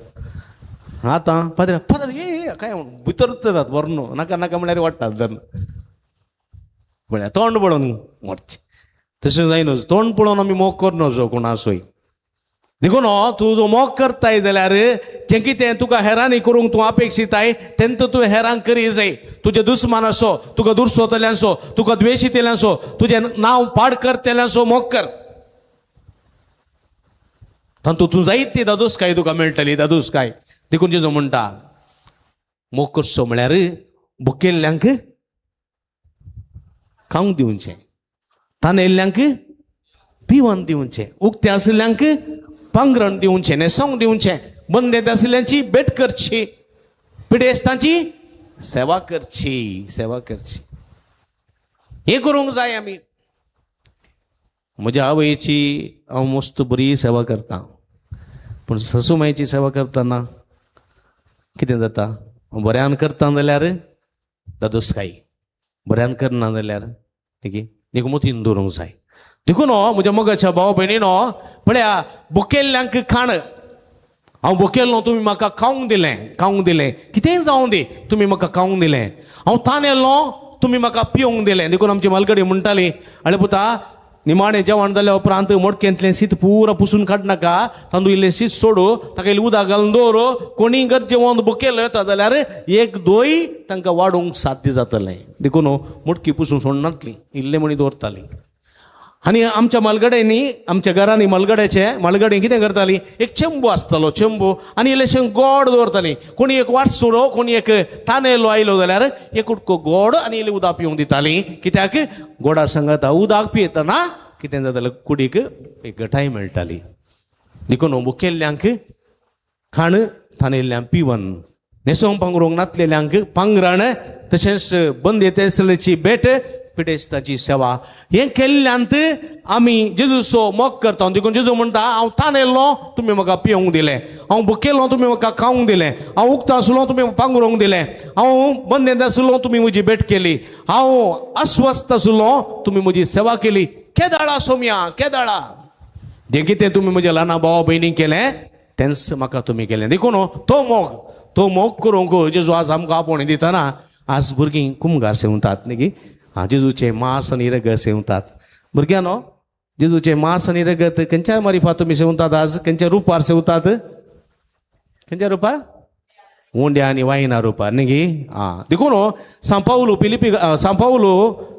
आतां पाद्र्या पाद्र्या काय भितरूच येतात बरो, नाका नाका म्हळ्यार वाडटात जर म्हळ्यार तोंड पळोवन वचचें. तशें जायनूच, तोंड पळोवन आमी मोग करनोचो कोणाचोय. देखून तूं जो मोग करताय जाल्यार जें कितें तुका हेरांनी करूंक तूं अपेक्षिताय तेंत तुवें हेरांक करी जाय. तुजे दुस्मानाचो, तुका दुर्सोतल्यांचो, तुका द्वेशितेल्यांचो, तुजें नांव पाड करतेल्यांचो मोग कर. तातूंत तूं जायती दादोसकाय तुका मेळटली, दादोसकाय. देखून जेजू म्हणटा मोग करचो म्हळ्यार भुकेल्ल्यांक खावंक दिवचें, तानेल्ल्यांक पिवण दिवचें, उक्त्या आशिल्ल्यांक पांगरण दिवचें, न्हेसोंक दिवचें, बंदेत आशिल्ल्यांची भेट करची, पिडेस्तांची सेवा करची, सेवा करची. हे करूंक जाय आमी. म्हज्या आवयची हांव मस्त बरी सेवा करता, पूण सासूमायेची सेवा करतना कितें जाता? बऱ्यान करता जाल्यार दादोसकाई, बऱ्यान करना जाल्यार देखून मतीन दवरूंक जाय. देखून म्हज्या मोगाच्या भाव भयणीनो, पळया भुकेल्ल्यांक खाण, हांव भुकेल्लो तुमी म्हाका खावंक दिलें, खावंक दिलें, कितेंय जावं दी तुमी म्हाका खावंक दिलें. हांव तानेल्लो तुमी म्हाका पिवंक दिलें. देखून आमची मालगडी म्हणटाली, आळे पुता निमाणें जेवण जाल्या उपरांत मडकेंतलें शीत पुरा पुसून काड नाका, तांदूळ इल्लें शीत सोडू, ताका इल्लें उदक घालून दवर. कोणी जर जेवण भुकेलो येता जाल्यार एक दोय तांकां वाडोवंक साध्य जातलें. देखून मडकी पुसून सोडनातलीं, इल्लें म्हणी दवरतालीं. आनी आमच्या मालगड्यांनी, आमच्या घरांनी मालगडे कितें करतालीं? एक चेंबू आसतालो, चेंबू, आनी इल्लेशें गोड दवरतालीं. कोणी एक वाटसुरो, कोणी एक तानेलो आयलो जाल्यार एक उडको गोड आनी इल्लें उदक पिवंक दितालीं. कित्याक? गोडार सांगता उदक पियेतना कितें जातालें? कुडीक एक घटाय मेळटाली. देखून भुकेल्ल्यांक खाण, तानेल्ल्यांक पिवण, न्हेसोंक पांगरूंक नातलेल्यांक पांगरण, तशेंच बंदेत आशिल्ल्याची भेट, पिडेस्ताची सेवा. हें केल्ल्यांत आमी जेजूचो मोग करता. देखून जेजू म्हणटा हांव तानेल्लो तुमी म्हाका पिवंक दिलें, हांव भुकेल्लो तुमी म्हाका खावंक दिलें, हांव उक्तो आसलो तुमी पांगरूंक दिलें, हांव बंदेत आसलो तुमी म्हजी भेट केली, हांव अस्वस्थ आसलो तुमी म्हजी सेवा केली. केदाळा सोम्या, केदाळा. जें कितें तुमी म्हज्या ल्हाना भावा भयणीक केलें तेंच म्हाका तुमी केलें. देखून तो मोग करूंक जेजू आज आमकां आपोवणें दितना आज भुरगीं कुमगार सेवतात न्ही. जेजूचे मांस आनी रगत सेवतात. भुरग्यानो, जेजूचे मांस आनी रगत खंयच्या मारिफात तुमी सेवतात? आज खंयच्या रुपार सेवतात? खंयच्या रुपार? उंड्या आनी वायना रुपार न्ही. देखून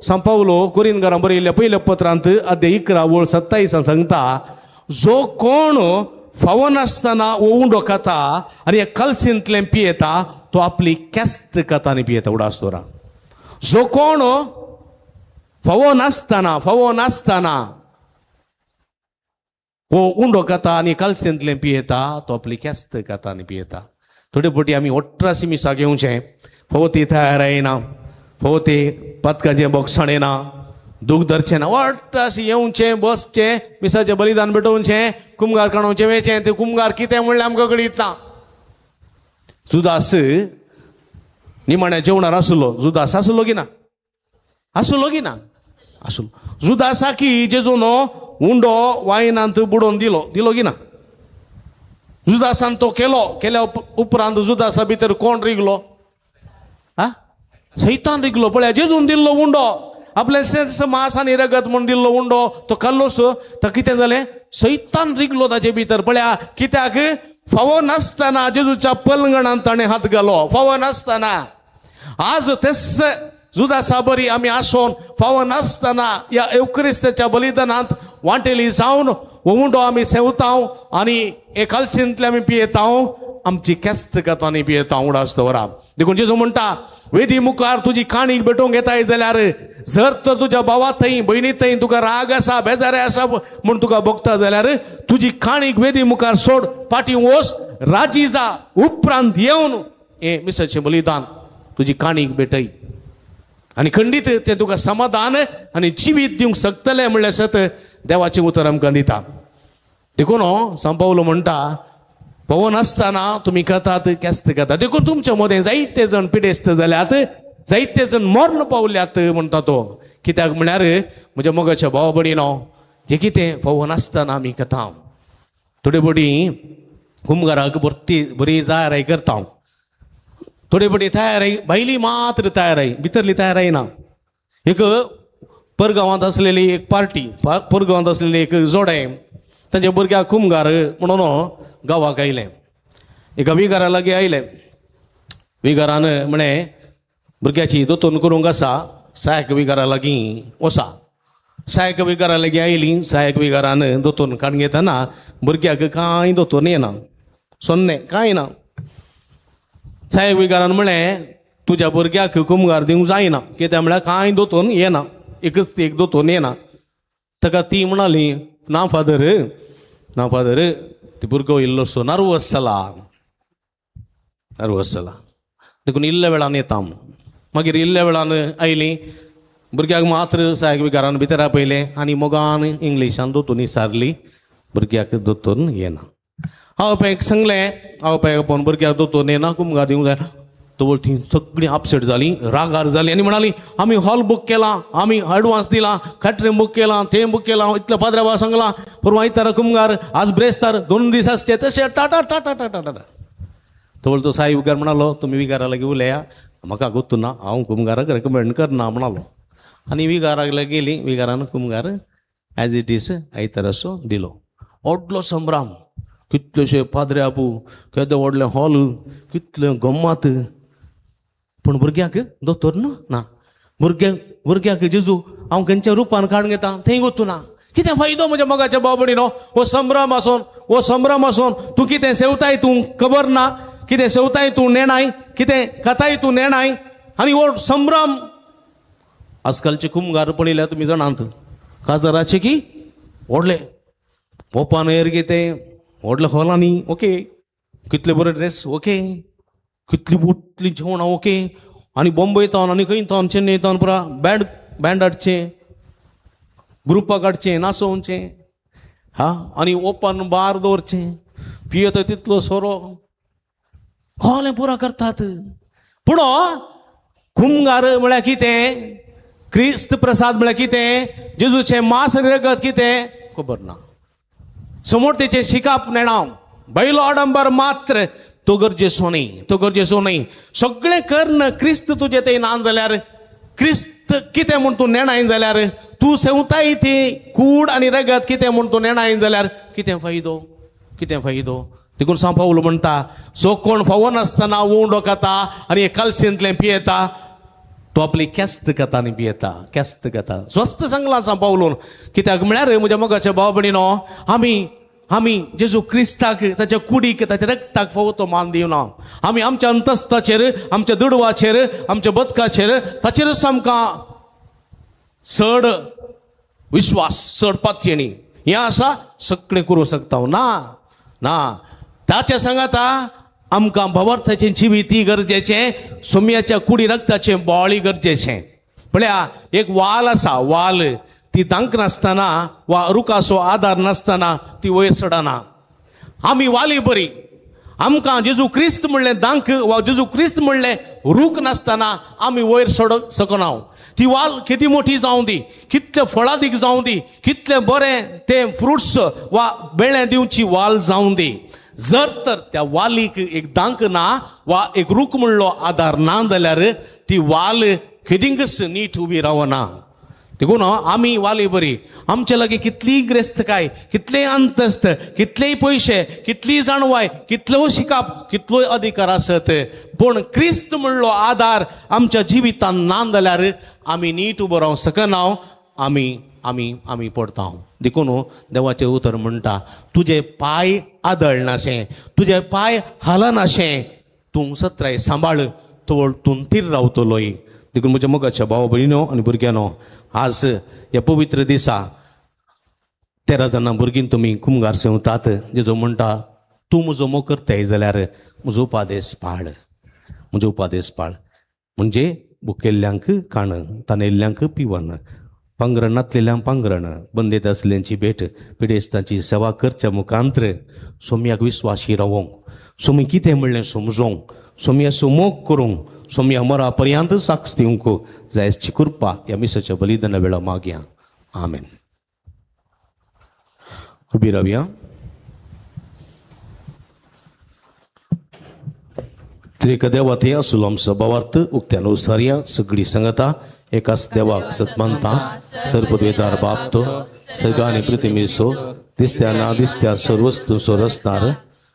सांपावलो कोरिंतकारांक बरयल्ल्या पयल्या पत्रांत अध्याय 11:27 सांगता, जो कोण फावो नासतना वो उंडो खाता आनी हे कलसींतलें पियेता तो आपली केस्त खाता आनी पियेता. उडास दवरा. जो कोण फावो नासतना वो उंडो खाता आनी कलसेंतलें पियेता तो आपली केस्त खाता आनी पियेता. थोडे फावटी आमी ओट्रासी मिसा घेवचें, फावो ती तयार येना, फावो ती पथकाचें बोगसाण येना, दूख धरचें ना, ओट्रासी येवचें, बसचें, मिसाचें बलिदान पेटोवचें, कुमगार काणोवचें वेचें. ते कुमगार कितें म्हणलें आमकां कळीत ना. जुदास निमाण्या जेवणार आसलो जुदास आसलो की ना आसलो की ना आसलो जुदासा की जेजून उंडो वायनांत बुडोवन दिलो की ना जुदासान तो केल्या उपरांत जुदासा भितर कोण रिगलो हा सैतान रिगलो पळया जेजून दिल्लो उंडो आपले सेंस मांस आनी रगत म्हूण दिल्लो उंडो तो खाल्लोस तर कितें जालें सैतान रिगलो ताचे भितर पळया कित्याक फावो नासतना जेजूच्या पलंगणांत ताणें हात घालो फावो नासतना आज तेच जुदासा बरी आमी आसोन फावो नासतना ह्या एवक्रिस्ताच्या बलिदानांत वांटेली जावन हो उंडो आमी सेवताव आनी एकालशींतले आमी पियेताव आमची केस्त कथा आनी पियेताव उडास दवरा देखून जेजू म्हणटा वेदी मुखार तुजी काणीक भेटोवंक येताय जाल्यार जर तर तुज्या भावा थंय भयणी थंय तुका राग आसा बेजारे आसा म्हूण तुका भोगता जाल्यार तुजी काणीक वेदी मुखार सोड पाटी वच राजी जा उपरांत येवन हे मिसाचें बलिदान तुजी काणीक भेटय आनी खंडीत ते तुका समाधान आनी जिवीत दिवंक शकतले म्हणल्यार सत देवाचें उतर आमकां दिता देखून सांत पावलो म्हणटा पवन आसतना तुमी करतात केस्त करतात देखून तुमच्या मदें जायते जण पिडेस्त जाल्यात जायते जण मरण पावल्यात म्हणटा तो कित्याक म्हळ्यार म्हज्या मोगाच्या भाव भयणीनो जे कितें पवन आसतना आमी करता थोडी बडी कुमगाराक बरी तयारी करता थोडी बडी तयारी भायली मात्र तयारी भितरली तयारी ना एक परगांवांत असलेली एक पार्टी परगांवांत असलेली एक जोडें तांच्या भुरग्याक कुमगार म्हणून गांवाक आयले एका विगारा लागीं आयले विगारान म्हणे भुरग्याची दोतोर करूंक आसा सायक विगारा लागीं वसा सायक विगारा लागीं आयली सायक विगारान दोतोर काडून घेतना भुरग्याक कांय दोतोर येना सोन्ने कांय ना सायक विगारान म्हळें तुज्या भुरग्याक कुमगार दिवंक जायना कित्याक म्हळ्यार कांय दोतोर येना एकच एक दोतोर येना ताका ती म्हणाली ना फादर ती भुरगो इल्लोसो नर्वस जाला देखून इल्ल्या वेळान येता मागीर इल्ल्या वेळान आयली भुरग्याक मात्र सायक विगारान भितर आपयलें आनी मोगान इंग्लिशान दोतोर विचारली भुरग्याक दोतोर येना हांव पळय सांगलें हांव पळय आपूण भुरग्याक दोतोर येना कुमगार दिवंक जाय तो ती सगळीं अपसेट जाली रागार जाली आनी म्हणाली आमी हॉल बूक केला आमी एडवान्स दिला कॅटरिंग बूक केला तें बूक केलां इतल्या पाद्र्या सांगलां परवा आयतारा कुमगार आज ब्रेस्तार 2 दीस आसचे तशें टाटा टाटा टाटा टाटा तो साई विगार म्हणालो तुमी विगारा लागीं उलया म्हाका गोतू ना हांव कुमगाराक रेकमेंड करना म्हणालो आनी विगाराक लागीं गेली विगारान कुमगार एज इट इज आयतारासो दिलो व्हडलो संभ्रम कितलेशे पाद्रे आबू केदे व्हडलें हॉल कितलें गम्मात पूण भुरग्याक दोतोर ना भुरग्याक जेजू हांव खंयच्या रुपान काडून घेता थंय गोतू ना कितें फायदो म्हज्या मोगाच्या भाव भयणीनो हो संभ्रम आसोन तूं कितें सेवताय तूं खबर ना कितें सेवताय तूं नेणाय कितें कथाय तूं नेणाय आनी हो संभ्रम आजकालचे कुमगार पळयल्यार तुमी जाणात काजाराचे की व्हडले ओपान एअर कितें व्हडल्या हॉलांनी ओके कितले बरे ड्रेस ओके कितली जेवणां ओके आनी बॉम्बे येतावन आनी खंय येतावन चेन्नई येतावन पुरा बँड हाडचें ग्रुपाक हाडचें नाचोवचें आनी ओपन बार दवरचें पियेत तितलो सोरो खोलें पुरा करतात पूण कुमगार म्हळ्यार कितें क्रिस्त प्रसाद म्हळ्यार कितें जेजूचें मांस आनी रगत कितें खबर ना समोर तेचें शिकाप नेणाव बैलो आडंबर मात्र तो गरजेचो न्ही सगळें कर्ण क्रिस्त तुजे थंय ना जाल्यार क्रिस्त कितें म्हूण तूं नेणाय जाल्यार तूं सेवताय ती कूड आनी रगत कितें म्हूण तूं नेणाय जाल्यार कितें फायदो देखून सांत पावलो म्हणटा जो कोण फावो नासतना उंडो खाता आनी कालसेंतलें पियेता तो आपली केस्त कथा आनी पियेता केस्त कथा स्वस्त सांगलां सांत पावलोन कित्याक म्हळ्यार म्हज्या मोगाच्या भाव भयणीनो आमी जेजू क्रिस्ताक ताच्या कुडीक ताच्या रक्ताक फावो तो मान दिवना आमी आमच्या अंतस्ताचेर आमच्या दुडवाचेर आमच्या बदकाचेर ताचेरच आमकां चड विश्वास चड पातयेनी हें आसा सगळें करूं शकता ना ताच्या सांगाता आमकां भवर्थाचें जिवीती गरजेचें सोम्याच्या कुडी रक्ताचें बोळी गरजेचें पळया एक वाल आसा वाल ती तांक नासतना वा रुखाचो आदार नासतना ती वयर चडना आमी वाली बरी आमकां जेजू क्रिस्त म्हणलें दांक वा जेजू क्रिस्त म्हणलें रूख नासतना आमी वयर सडक सकना. ती वाल किती मोठी जावं दी, कितले फळां दीक जावं दी, कितले बरें ते फ्रुट्स वा बेळें दिवची वाल जावं दी, जर तर त्या वालीक एक दांक ना वा एक रूख म्हणलो आधार ना जाल्यार ती वाल खिदिंगच नीट उबी रावना. देखून आमी वाली बरी, आमचे लागीं कितलीय ग्रेस्तकाय, कितलेय अंतस्त, कितलेय पयशे, कितलीय जाणवाय, कितलो शिकाप, कितलोय अधिकार आसत, पूण क्रिस्त म्हणलो आधार आमच्या जिवितान ना जाल्यार आमी नीट उबो रावंक शकना. आमी आमी आमी पडटा. देखून देवाचें उतर म्हणटा, तुजे पाय आदळनाशे, तुजे पाय हालनाशे, तूं सत्राय सांबाळ, तोवर तूं थीर रावतलोय. देखून म्हज्या मोगाच्या भाव भयणीनो आनी भुरग्यानो, आज ह्या पवित्र दिसा 13 जाणां भुरगीं तुमी कुमगार सेवतात, जेजो म्हणटा तूं म्हजो मोकरताय जाल्यार म्हजो उपादेश पाळ, म्हजो उपादेश पाळ. म्हणजे भुकेल्ल्यांक खाण, तानेल्ल्यांक पिवण, पांगरण नातलेल्यांक पांगरण, बंदेत आसल्यांची भेट, पिडेस्तांची सेवा करच्या मुखांतर सोम्याक विस्वाशी रावोंक, सोमी कितें म्हणलें समजोंक, सोम्याचो मोग करूंक, सोम्या मरा पर्यंत साक्ष दिवंक जायची कृपा ह्या मिसाच्या बलिदाना वेळा मागया. आमेन. उबी रावया. त्रिक देवात हे असुलम सभावार्थ उक्त्यानुसार सगळी संगता एकाच देवाक सत्मानता, सर्वद्वेदार बापतो, सगळा आणि प्रतिमेसो, दिसत्या ना दिसत्या सर्वस्तू सोरसणार,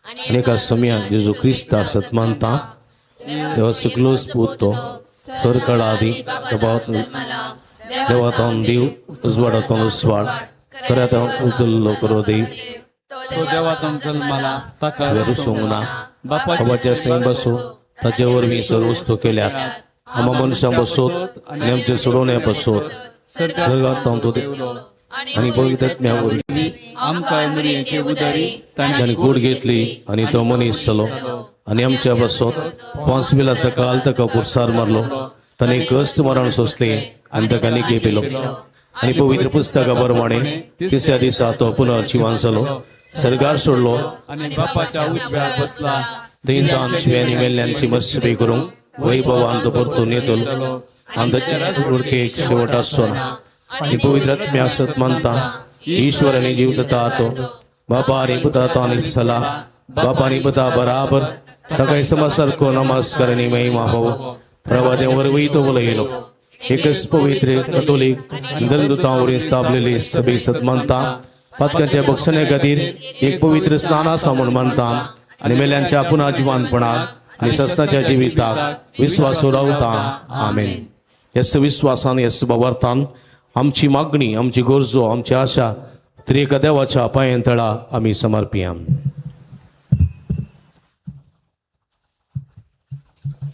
आणि एका समया जेजू क्रिस्ता सत्मानता, देवा सकलोस पुतो, सरकळादी देवातान देव, उजवाडातून उजवाड, खऱ्यातून उजल्लो करो देव, तो देवातून जल्माला ताका सोंगना, बापाच्या बापाच्या सैन बसो, ताचे वरवीं सर्वस्तू केल्यात, आम्हा मनशां बसोत आनी आमचे सोडवण्या बसोत, सर्गांत तो देवलो आनी पवित्रात्म्या वरवीं आमकां मरियेचे उदरी तांणी कूड घेतली आनी तो मनीस जालो आनी आमच्या बसोत 5 वेळा ताका ताका कुर्सार मारलो, ताणें कश्ट मरण सोंसले आनी ताका निके पेलो आनी पवित्र पुस्तका प्रमाणे तिसऱ्या दिसा तो पुनः जिवान जालो, सर्गार सोडलो आणि बापाच्या उजव्यार बसला. तीन शिव्यांनी मेल्ल्यांची मस्ती करूंक वैभवान तो परतून येतलो आनी ताचे उडकेक शेवट आसचो ना. आनी पवित्रात्म्या सत्मानता ईश्वराने जीव दता तो बापा आनी पुता तो आनी सला बापा आनी पुता बराबर ताका समसारको नमस्कार आनी महिमा हो प्रभादें वरवीं तो उलयलो. एकच पवित्र कथोलीक दलदुतांवरीं स्थापलेली सभेक सत्मानता, पातकांच्या भक्षणे खातीर एक पवित्र स्नान आसा म्हूण मानता आनी मेल्यांच्या पुना जिवानपणाक आनी सस्ताच्या जिविताक विस्वासू रावता. आमेन. ह्याच विस्वासान ह्याच भावार्थान आमची मागणी, आमची गरजो, आमची आशा त्रिएक देवाच्या पांयां तळा आमी समर्पिया.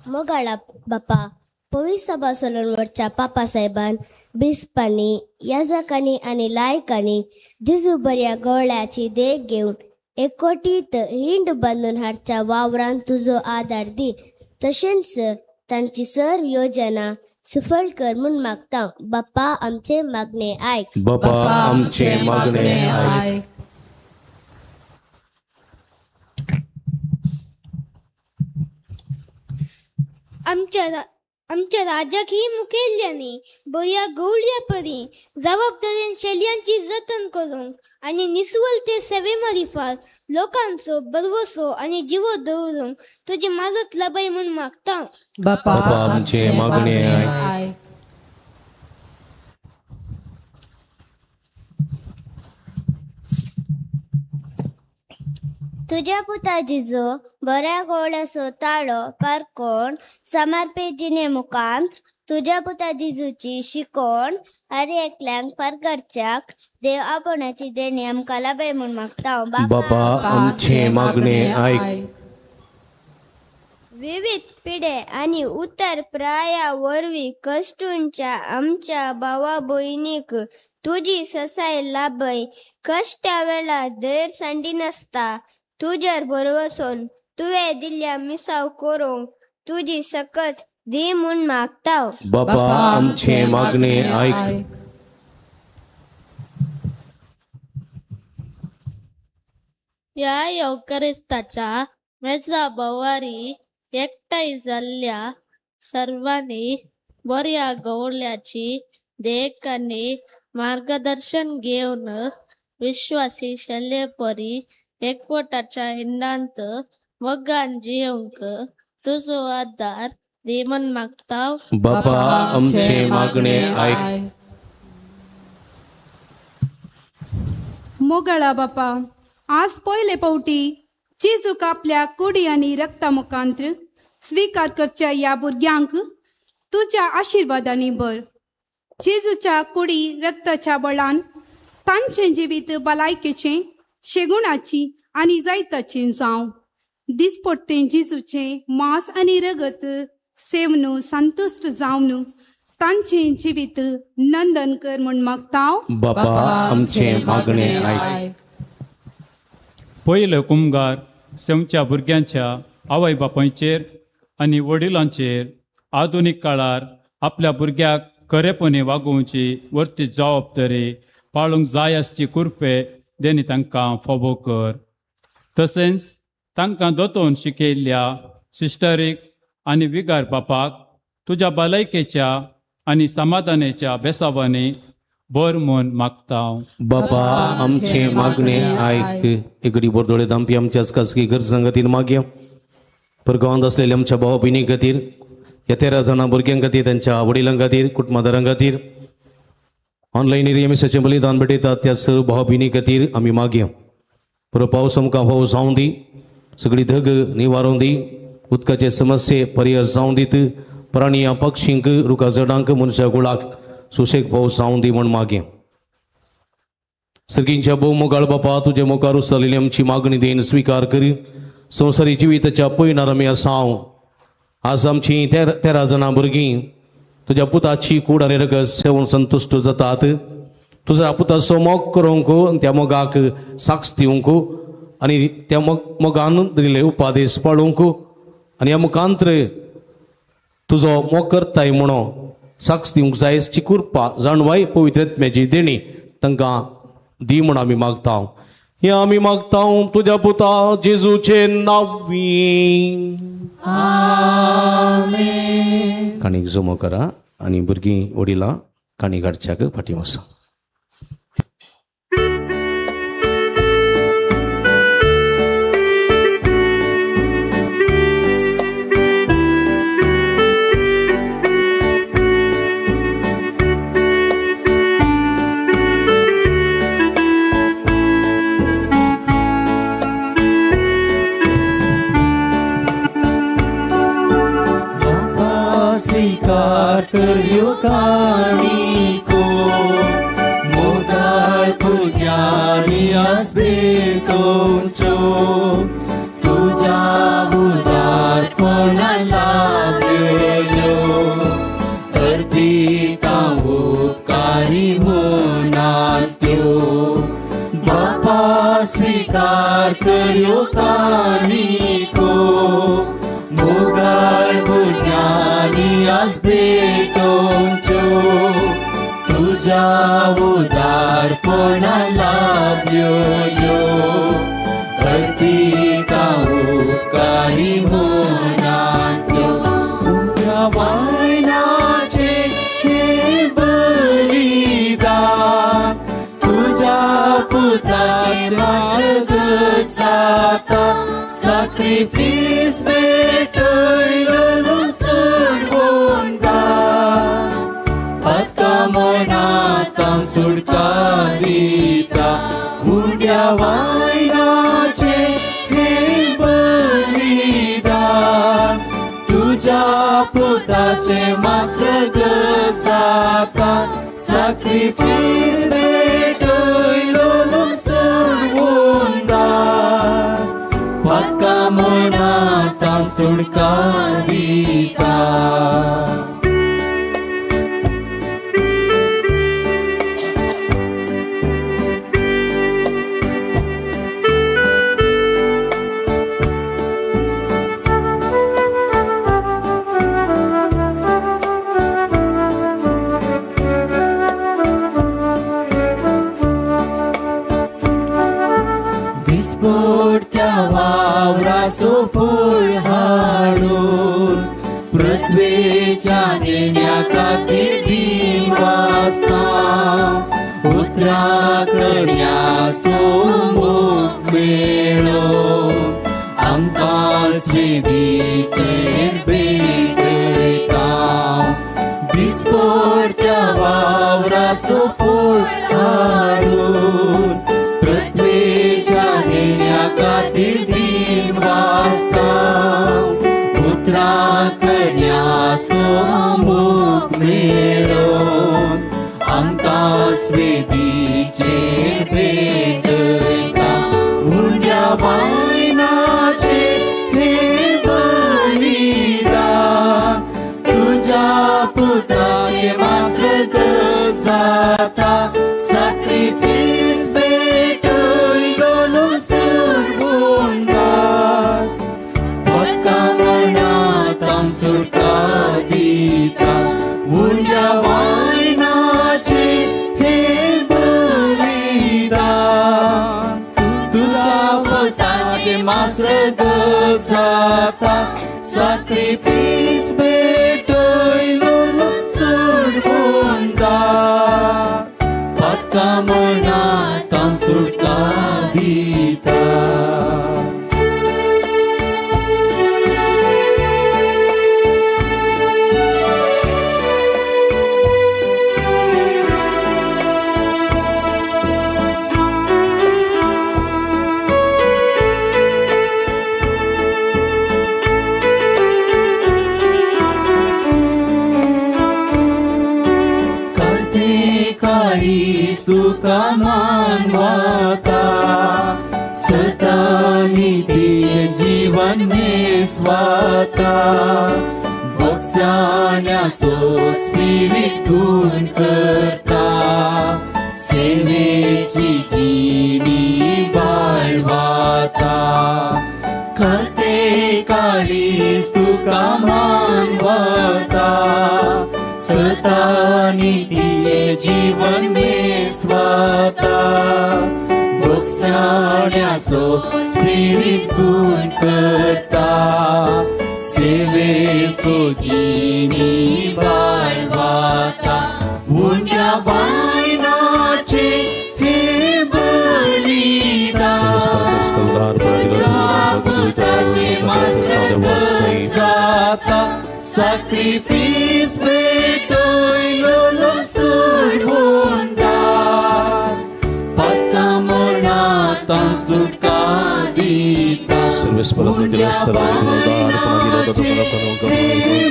मोगाळा बापा, पवित्र सभा सोलनवरच्या पापा साहेबान बिस्पांनी, याजकांनी आणि लायकांनी जेजू बऱ्या गवळ्याची देख घेऊन एकोटीत हिंड बांधून हाडच्या वावरान तुझो आधार दी. तशेंच तांची सर्व योजना सफळ कर म्हूण मागता. बाप्पा आमचे मागणे आयक. बापा आमचे मागणे आयक. आमच्या राजाक ही मुखेल्यांनी बऱ्या गवळ्या परी जबाबदारीन शेल्यांची जतन करूंक आणि निसवलते सेवे मारिफात लोकांचो बरवसो आणि जीव दवरूंक तुजी मजत लाबाय म्हूण मागता. बापा आमचे मागणे आयक. तुझ्या पुता जिजो बऱ्या गवळ्याचो ताळो पारकोण समर्पेजिने मुखांत तुझ्या पुता जिजूची शिकोण हर एकल्यांक परगडच्याक देव आपणाची देणी आमकां लाभय म्हूण मागता. बापा आमचे मागणे आयक. विविध पिढे आणि उतर प्राया वरवी कष्टूंच्या आमच्या भावा भयणीक तुझी ससाय लाभय. कष्टा वेळा धैर्य सांडी नसता तुझ्यार भरवसोन तुवें दिल्ल्या मिसाव करूंक तुझी सकत दी म्हूण मागता. बापा आमचे मागणे आयक. या येवकारिस्ताच्या मेजा बवारी एकठांय जाल्ल्या सर्वांनी बऱ्या गवळ्याची देखांनी मार्गदर्शन घेवन विश्वासी शेल्ले परी एकवटाच्या हिंडांत मोगान जियोंक तुजो आदार देमन मागता. बापा आमचे मागणे ऐक. मोगळा बापा, आज पयले पावटी जेजूक आपल्या कुडी आनी रक्ता मुखांत्र स्वीकार करच्या ह्या भुरग्यांक तुज्या आशिर्वादांनी भर. जेजूच्या कुडी रक्ताच्या बळान तांचें जिवीत भलायकेचें, शेगुणाची आनी जायताचें जावं. दिसपट्टें जेजूचें मांस आनी रगत सेवन संतुश्ट जावन तांचें जिवीत नंदन कर म्हूण मागता. बापा आमचे मागणे ऐक. पयलो कुमगार सेवच्या भुरग्यांच्या आवय बापायचेर आनी वडिलांचेर आधुनीक काळार आपल्या भुरग्याक खरेपणी वागोवची वर्ती जबाबदारी पाळूंक जाय आसची कुरपे देणी तांकां फोबो कर. तशेंच तांकां दोतोवन शिकयल्ल्या सिस्टरीक आनी विगार बापाक तुज्या भलायकेच्या आनी समाधानाच्या बेसावांनी बर म्हूण मागता. बापा आमचे मागणे ऐक. एगडी बोरदोळे दांपी आमच्या खासगी गरजां खातीर मागया. परगांवांत असलेल्या आमच्या भावा भयणी खातीर, ह्या 13 जाणां भुरग्यां खातीर, त्यांच्या वडिलां खातीर, कुटुंबदारां खातीर, ऑनलायन एरियमिसाचें बलिदान भेटयतात त्या सर्व भावा भयणी खातीर आमी मागया. बरो पावस आमकां फावो जावं दी, सगळी धग निवारून दी, उदकाचे समस्ये परिहार जावं दीत, प्राणी पक्षींक, रुखा झाडांक, मनशा कुळाक सुशेग पावस जावं दी म्हूण मागया. सर्गींच्या भोव मोगाळ बापा, तुजे मोकार उसरलेली आमची मागणी देन स्वीकार कर. संवसारी जिविताच्या पयणार आमी आसांव. आज आमची 13 जाणां भुरगीं तुज्या पुताची कूड आनी रगत सेवन संतुश्ट जातात. तुज्या पुताचो मोग करूंक, त्या मोगाक साक्ष दिवंक आनी त्या मोगान दिल्ले उपादेश पाळूंक आनी ह्या मुखांत्र तुजो मोग करताय म्हणून साक्ष दिवंक जाय आसची कृपा जाणवाय पवित्रत्म्याची देणी तांकां दी म्हूण आमी मागता. हे आमी मागता तुज्या पुता जेजूचे नांवी. काणीक जमो करा आनी भुरगीं वडिलां काणी काडच्याक फाटीं वसा. स्वीकार करियो काणीको मोगाळ भुरग्यांनी आज भेटोवच्यो. तुज्या उदारपणा लाभलेल्यो अर्पिता उपकारी मनांत्यो. बापा स्वीकार करियो काणीको मोगाळ भुरग्यांनी आज भेटोवच्यो. तुज्या उदारपणा लाभलेल्यो अर्पिता उपकारी मनांत्यो. तुज्या वायनाचे हे बलिदान तुज्या पुताचे मार्ग जाता. सॅक्रिफीस भेटयलो सोडून मनातां सुटका दिता. उड्या वायनाचे हे बलिदान तुज्या पुताचे मास्रग जाता. सॅक्रिफीस भेटयलो सोडून मनातां सुटका दिता. वावराचो फूल हाडून पृथ्वेच्या नेण्या खातीर दीन वाचता उतरां करण्याचो मोग मेळोवन आमकां स्वेदीचेर भेटयता दिसपट्ट्या वावराचो फूल हाडून पृथ्वेच्या नेण्या खातीर दीन वाचता उतरां करण्याचो मोग मेळोवन आमकां स्वेदीचेर भेटयता उंड्या वायनाचे हे बलिदान तुज्या पुताचे मासरग जाता सॅक्रिफीस भेटयलो लुसूर गुणगार पक्का मरणांतल्यान सुटका दिता उंड्या वायनाचे हे बलिदान तुझा पुताचे मासरग जाता सॅक्रिफीस भेटयलो लुसूर गुणगार पक्का मरणांतल्यान सुटका दिता तुका मानवाता सतानी तिचे जीवन मेसवाता बक्षाण्याचो स्पिरीट गुण करता सेवेची जिणी बाळवाता खते काळीस तुका मानवाता सतानी तिचे जीवन मेसवाता बोगसाण्याचो स्पिरीट गुण करता सेवेचो जिणी बाळवाता उंड्या वायनाचे हे बलिदान पुताचे मासरग जाता सॅक्रिफीस भेटयलो लुसूर गुणगार पक्का मरणांतल्यान सुटका दिता हे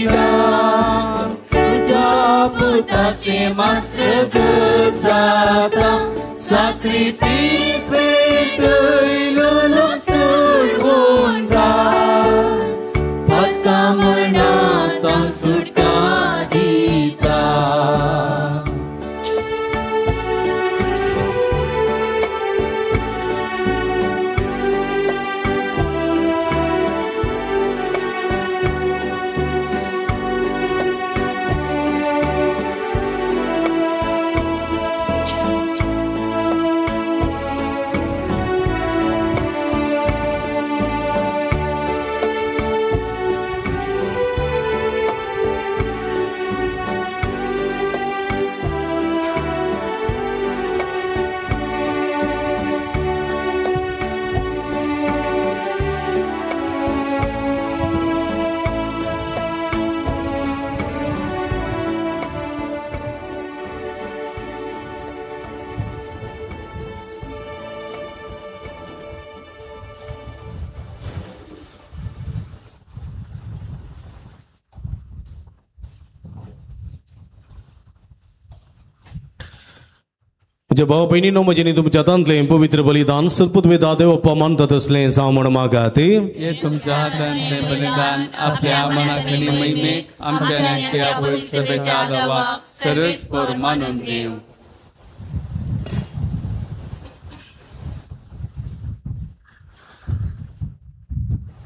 बलिदान तुझ्या पुताचे मासरग जाता सॅक्रिफीस भेटयलो लुसूर गुणगार पक्का मरणांतल्यान सुटका दिता म्हज्या भाव भयणीनो म्हजे न्ही तुमच्या हातांतलें पवित्र बलिदान सरपुतवे दादेव अप्पा मानतात असलें जावं म्हण मागात हे तुमच्या हातांतलें बलिदान आपल्या मनातली महिमेक आमच्या नेत्या सभेच्या आदावा सर्वस्पर मानून घेऊ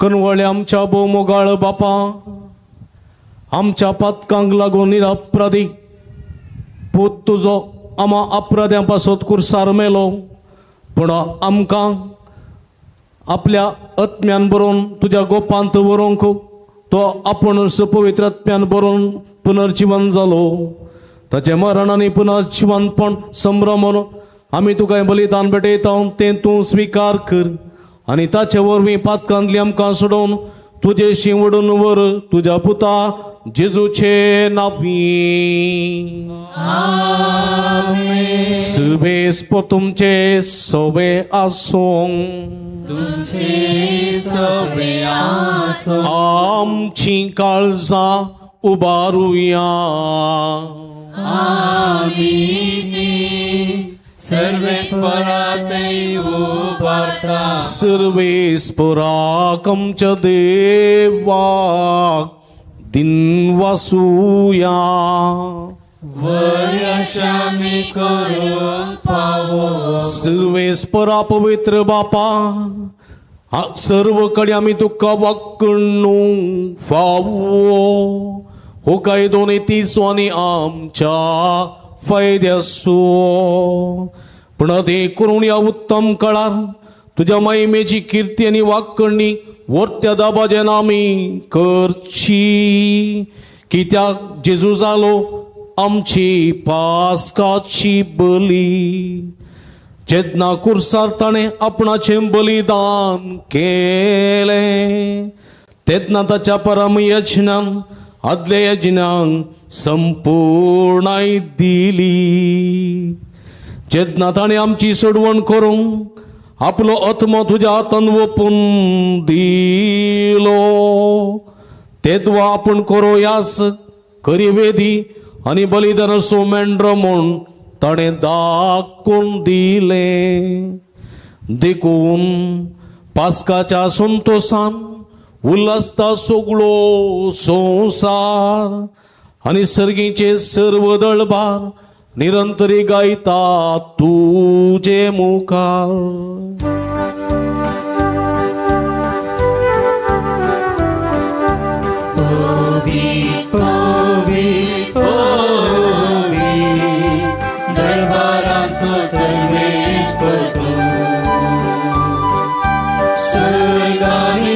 कनवळे आमच्या बोमोगाळ बापा आमच्या पातकांक लागून निरपराधी पूत तुजो आमा अपराध्यां पासत कुर्सार मेलो पूण आमकां आपल्या आत्म्यान बरोवन तुज्या गोपांत व्हरूंक तो आपण पवित्र आत्म्यान बरोवन पुनर्जीवन जालो. ताचे मरण आनी पुनर्जीवनपण संभ्रमून आमी तुका हें बलिदान भेटयता तें तूं स्विकार कर आनी ताचे वरवीं पातकांतली आमकां सोडून तुजेशी वडून व्हर तुज्या पुता जेजूचे नांवी. सुबेस पो तुमचे सोबे आसूं आमची काळजां उबारुया. सर्वेस्पराक आमच्या देवाक दिनवासूया. सर्वेस्परा पवित्र बापा सर्व कडे आमी तुका वाकणू फावो. हो काय दोन्ही तिसवांनी आमच्या फायद्यासो. पण ते करून या उत्तम काळार तुझ्या महिमेची कीर्ती आणि वाकणी वर्त्या दाबाजेन आमी करची. कित्याक जेजू जालो आमची पास्काची बली. जेन्ना कुर्सार ताणें आपणाचें बलिदान केलें तेन्ना ताच्या परम यज्ञान आदले यज्ञांक संपूर्णाय दिली. जेन्ना ताणें आमची सोडवण करूंक आपलो आत्मो तुज्या हातान ओपून दिलो तेदवा आपूण करोयास खरी वेदी आनी बलिदान मेंढ्र म्हूण ताणें दाखोवन दिलें. देखून पास्काच्या संतोषान उल्हासता सगळो संवसार आनी सर्गीचे सर्व दळबार निरंतरी गायता तुजे मुखार.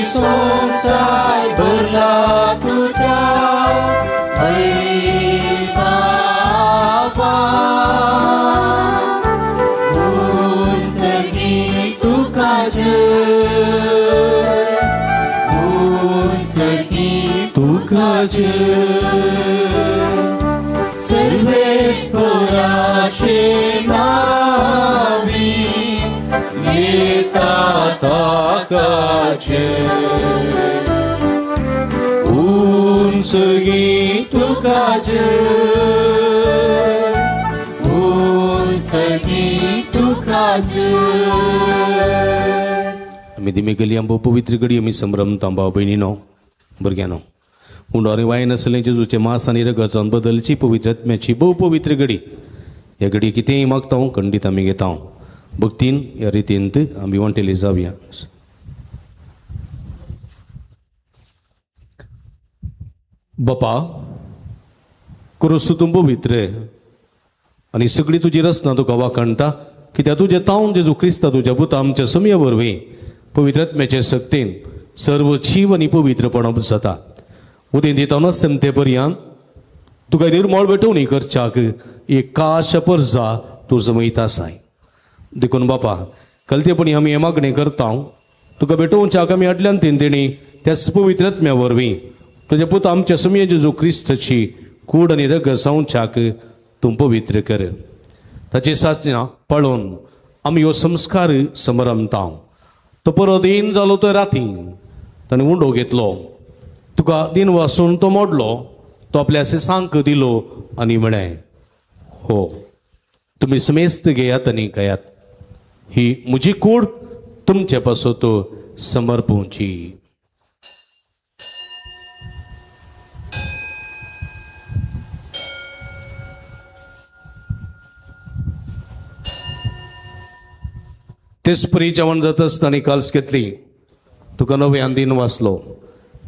संसार भरला तुझ्या बाबा. उंचगी तुका उंचगी तुका सर्वेश्वराचे नावी येता ताकाचे. उंचगी तुका उंचगी तुका. आमी दिमे गेली आंबो पवित्र घडी आमी संभ्रमता भाव भयणीनो भुरग्यानो. उंडोरी वायन आसलें जेजूचे मांस आनी रगत बदलची पवित्र आत्म्याची भोव पवित्र घडी. ह्या घडी कितेंय मागता खंडीत आमी घेता. भक्तीन ह्या रितीन आमी वांटेली जावया. बापा करूस तूं पवित्र आनी सगळी तुजी रचना तुका वाखणटा. कित्याक तुजें तावन जेजू क्रिस्ता तुज्या पुता आमच्या समया वरवीं पवित्र आत्म्याचे सक्तीन सर्व जीव आनी पवित्रपण जाता. उदें दितना ते पर्यंत तुका निर्मळ भेटवणी करच्याक एक काश परजा तूं जमयता साय. देखून बापा कलतेपणी आमी हे मागणी करता तुका भेटोवच्याक आमी आदल्यान तेणी त्या पवित्र आत्म्या वरवीं तुज्या पुता आमच्या समया जेजू क्रिस्ताची कूड आनी रगत जावच्याक तूं पवित्र कर. ताची साचना पळोवन आमी हो संस्कार समरमता. तो परत दिन जालो तो राती ताणें उंडो घेतलो तुका दिन वासून तो मोडलो. तो आपल्या सिसांक दिलो आनी म्हळें हो तुमी समेस्त घेयात आनी खायात. ही म्हजी कूड तुमचे पासत समर्पूची. तेच परी जेवण जाता आसतना काल्स घेतली तुका नव्यान दिन वाचलो.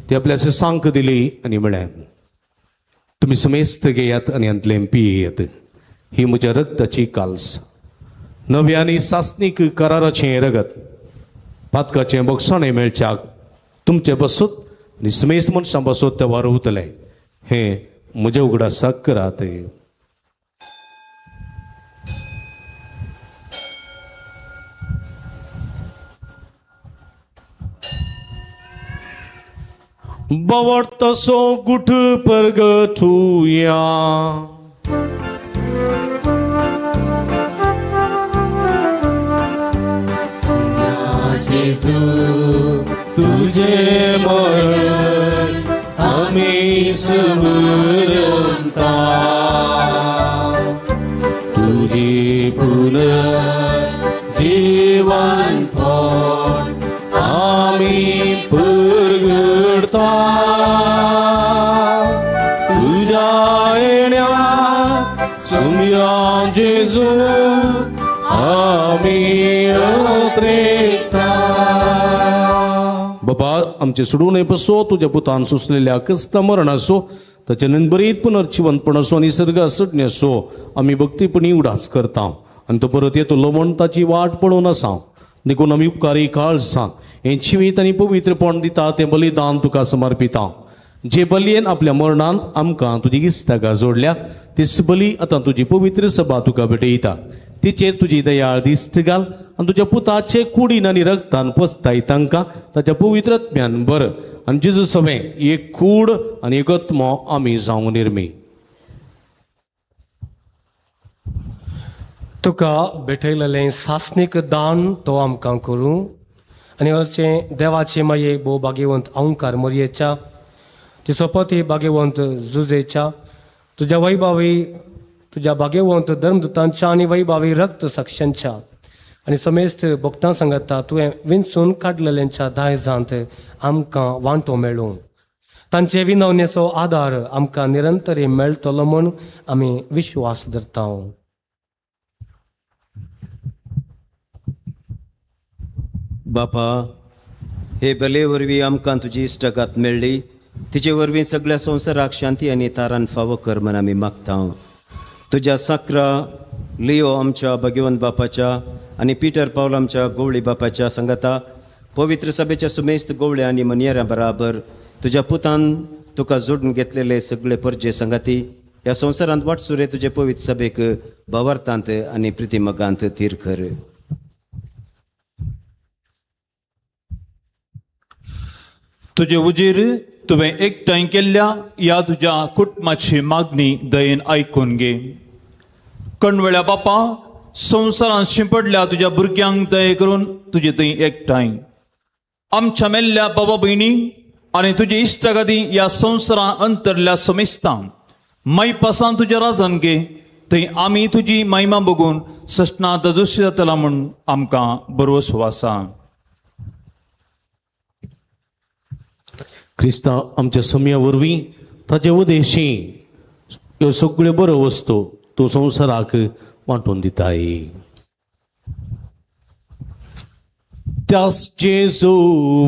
ती आपल्या सिसांक दिली आनी म्हळें तुमी समेस्त घेयात आनी अंतलें पियेयात. ही म्हज्या रगताची काल्स नव्यानी सासनीक कराराचें रगत पातकाचें बक्षाणें मेळच्याक तुमचे बसत आनी समेस्त मनशां बसत ते वारवतले हें म्हजे उगडासाक करात. बावट तसो गुठ परगटुया. जेजू तुझे मरण आमी स्मरता. तुझी पुनर्जीवन फळ आमी परगटता. तुझ्या येण्याक सुम्या जेजू आमी बाबा आमचे सोडून पसो तुझ्या पुतान सुचलेल्या कस्त मरण असो ताचे नंबरीत पुनर्जीवनपण असो निसर्ग असडणे असो आमी भक्तीपणी उडास करता आनी तो परत येतलो म्हण ताची वाट पळोवन आसा. देखून आमी उपकारी काळ सांग हें जिवीत आनी पवित्रपण दिता तें बलिदान तुका समर्पिता. जे बलयेन आपल्या मरणान आमकां तुजी इस्तागा जोडल्या तीच बली आतां तुजी पवित्र सभा तुका भेटयता. तिचेर तुजी दयाळ दिश्ट घाल आनी तुज्या पुताचे कुडीन आनी रक्तान पसताय तांकां ताच्या पवित्रत्म्यान बर आनी जेजू सवें एक कूड आनी एक आत्मो आमी जावंक निर्मी. तुका भेटयलेलें सासणीक दान तो आमकां करूं आनी अशें देवाचे माये भोव भाग्यवंत अवंकार मरयेच्या तिचो पती भाग्यवंत जुजेच्या तुज्या वैभावी तुज्या भाग्यवंत धर्मदुतांच्या आनी वैभावी रक्त साक्षांच्या आनी समेस्त भक्तां सांगता तुवें विंचून काडलेल्यांच्या दायजांत आमकां वांटो मेळूं तांचे विनवणेचो आदार आमकां निरंतरी मेळटलो म्हूण आमी विश्वास धरता. बापा हे बले वरवीं आमकां तुजी इश्टगात मेळ्ळी तिचे वरवीं सगळ्या संवसाराक शांती आनी तारान फावो कर म्हण आमी मागता. तुज्या साकरा लिओ आमच्या भगवंत बापाच्या आनी पिटर पावल आमच्या गवळी बापाच्या सांगाता पवित्र सभेच्या सुमेस्त गवळ्या आनी मनियऱ्या बराबर तुज्या पुतान तुका जोडून घेतलेले सगळे परजे संगाती ह्या संवसारांत वाटसुरे तुजे पवित्र सभेक भावार्थांत आनी प्रितीमगांत थीर कर. तुझे उजेर तुवें एकठांय केल्ल्या ह्या तुज्या कुटुंबाची मागणी दयेन आयकून घे. कणवळ्या बापा संवसारांत शिंपडल्या तुज्या भुरग्यांक दये करून तुजे थंय एकठांय आमच्या मेल्ल्या बाबा भयणी आनी तुजे इश्टगादी ह्या संवसारां अंतरल्या समेस्तांक मायपासान तुज्या राजान घे थंय आमी तुजी महिमा बघून सशनात दुसऱ्या जातला म्हूण आमकां भरवसो आसा. क्रिस्ता आमच्या सम्या वरवीं ताचे उदेशी ह्यो सगळ्यो बऱ्यो वस्तू तूं संवसाराक वांटून दिताय. त्याच जेजू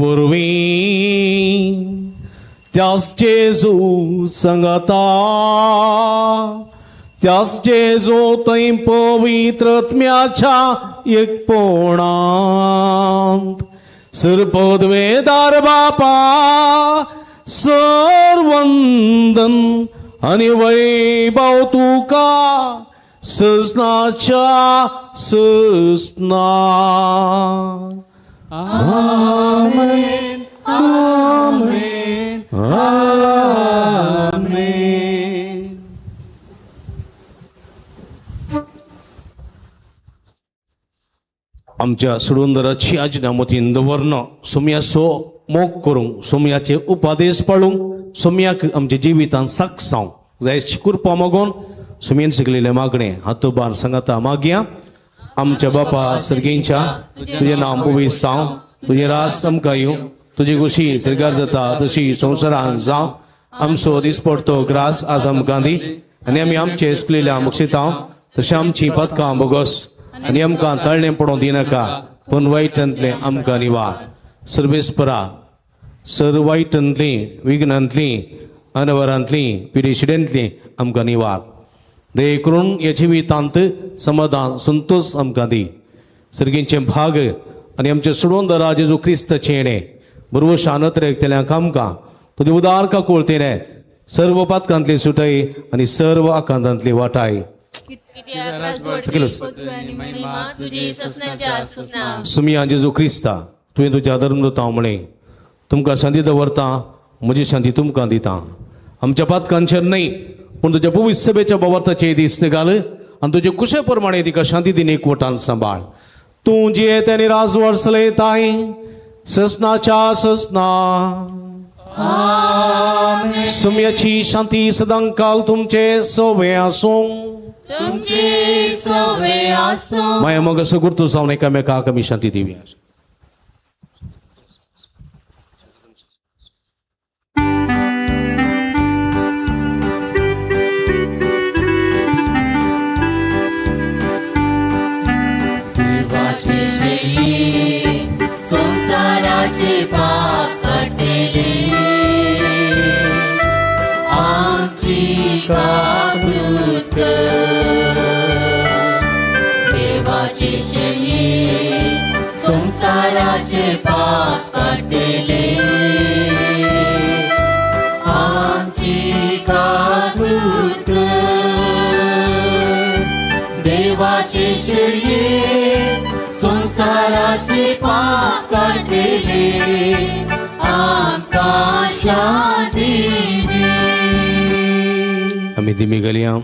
वरवीं त्याच जेजू सांगता त्याच जेजू थंय पवित्रत्म्याच्या एकपणांत सरपदवेदार बापा सर्वंदन आनी वैभव तुका सजनाच्या सजना. आमेन आमेन आमेन. आमच्या सुडुंदराची आज्ञा मतीन दवरना सोम्याचो मोग करूंक सोम्याचे उपादेश पाळूंक सोम्याक आमच्या जिवितांत सागसांव जायची कृपा मागोन सोम्यान शिकलेले मागणे हातोबार सांगता मागया. आमच्या बापा सर्गेंच्या तुझे नाम पवित्र जावं तुझे रास आमकां येवं तुजी खुशी सरकार जाता तशी संवसारांत जावं. आमचो दिसपडतो ग्रास आज आमकां दी आनी आमी आमचे सुटलेल्या मुक्षितांव तशें आमची पदकां बोगस आनी आमकां तळणें पडोवंक दिनाका पूण वायटांतले आमकां निवार. सर्वेस्परा सर वायटांतली विघ्नांतली अनवरांतली पिडेशिडेंतली आमकां निवार. दये करून ह्या जिवितांत समाधान संतोष आमकां दी. सर्गेंचे भाग आनी आमचे सोडून दरा जेजू क्रिस्त चेणे बरोबर शानत रेखतल्यांक आमकां तुजे उदार का कोळतेने सर्व पातकांतली सुटाय आनी सर्व आकांतांतली वाटाय सुमिया जेजू क्रिस्ता तुवें तुज्या धर्मदूता म्हणे तुमकां शांती दवरता म्हजी शांती तुमकां दिता आमच्या पातकांचेर न्हय पूण तुज्या पवित्र सभेच्या भोवताचे दिश्ट घाल आनी तुजे कुशे प्रमाणे तिका शांती दिन एकवटान सांबाळ तूं जियेत आनी राजवट चलयताय ससनाच्या ससना सुम्याची शांती सदांकाल तुमचे सोवे आसूं माया मग असं करतो जावन एकामेकाक आमी शांती दिवया संसाराचे पाप काढलेले आमची काबूत कर देवाचे शेळये संसाराचे पाप काढलेले आमची काबूत कर देवाचे शेळये संसाराचे पाप काढलेले आमकां शांती दे आमी दिमी घालया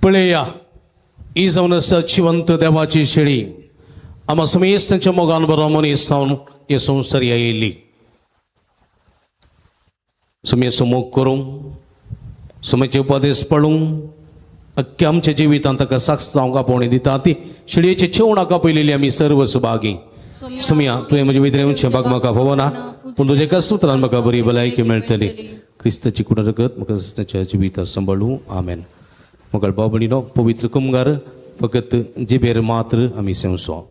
पळया ही जावन आसा जिवंत देवाची शेळी आमा समेस्त तांच्या मोगान बरो मनीस जावन हे संवसारी येयल्ली समेस्त मोग करूं समेचे उपदेश पळोवंक अख्ख्या आमच्या जिवितांत ताका साक्ष जावंक आपोवणी दिता ती शेळयेचे जेवणाका पयलेली आमी सर्व सुभागी सुमिया तुवें म्हजे भितर येवचें भाग म्हाका फवना पूण तुजे एका सुत्रान म्हाका बरी भलायकी मेळटली क्रिस्ताची कुडरगत म्हाका ताच्या जिवितांत सांबाळूं आमेन मोगळ बाबणीनो पवित्र कुमगार फकत जिबेर मात्र आमी सेवसो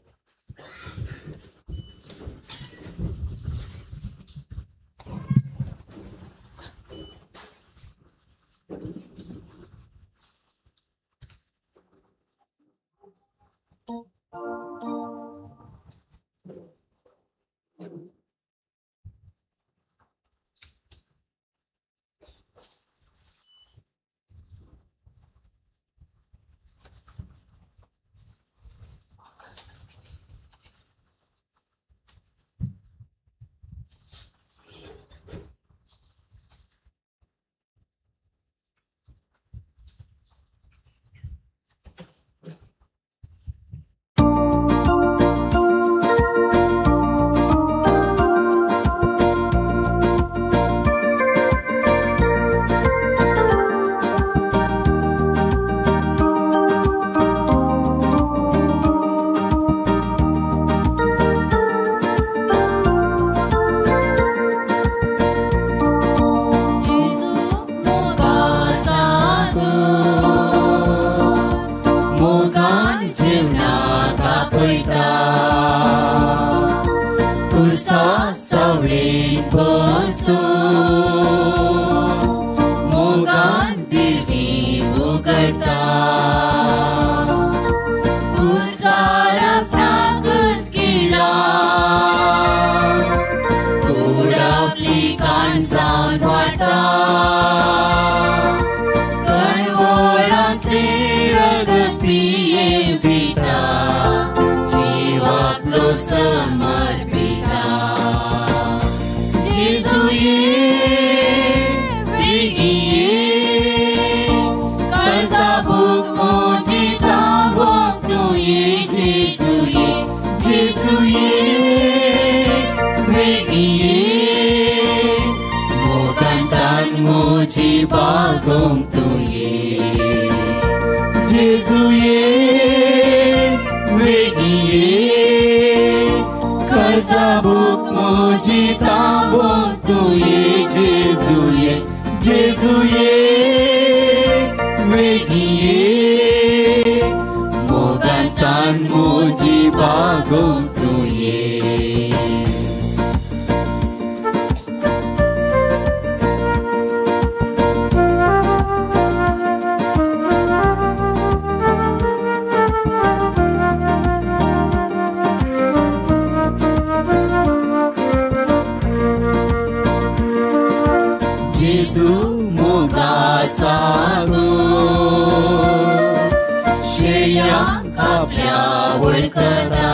करा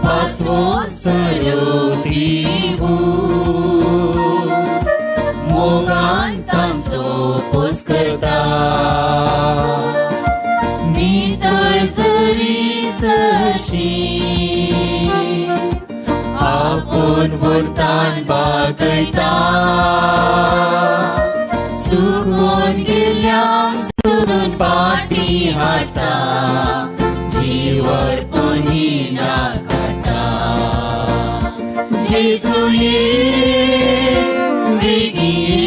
पासवो सरोतीवू मोगान तांचो पुस्कता नितळ जरी सरशी आपूण वरतान बागयता सुकून गेल्यांक सोडून पाटी हाडटा जीवर पणी नाकाडटा जेजूये वेगीये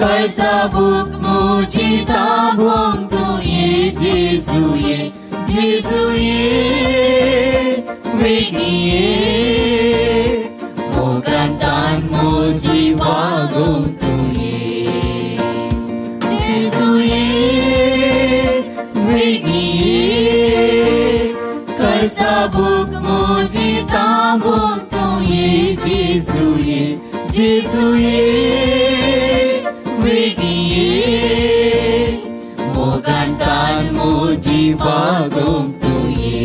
काळजाबूक म्हजी ताबोंक तुये जेजूये जेजूये वेगीये मोगांतान म्हजी वागोवंक तुये जेजूये वेगीये काळजाबूक म्हजी ताबोंक तुये जेजूये जेजूये वेगीये मोगांतान म्हजी वागोवंक तुये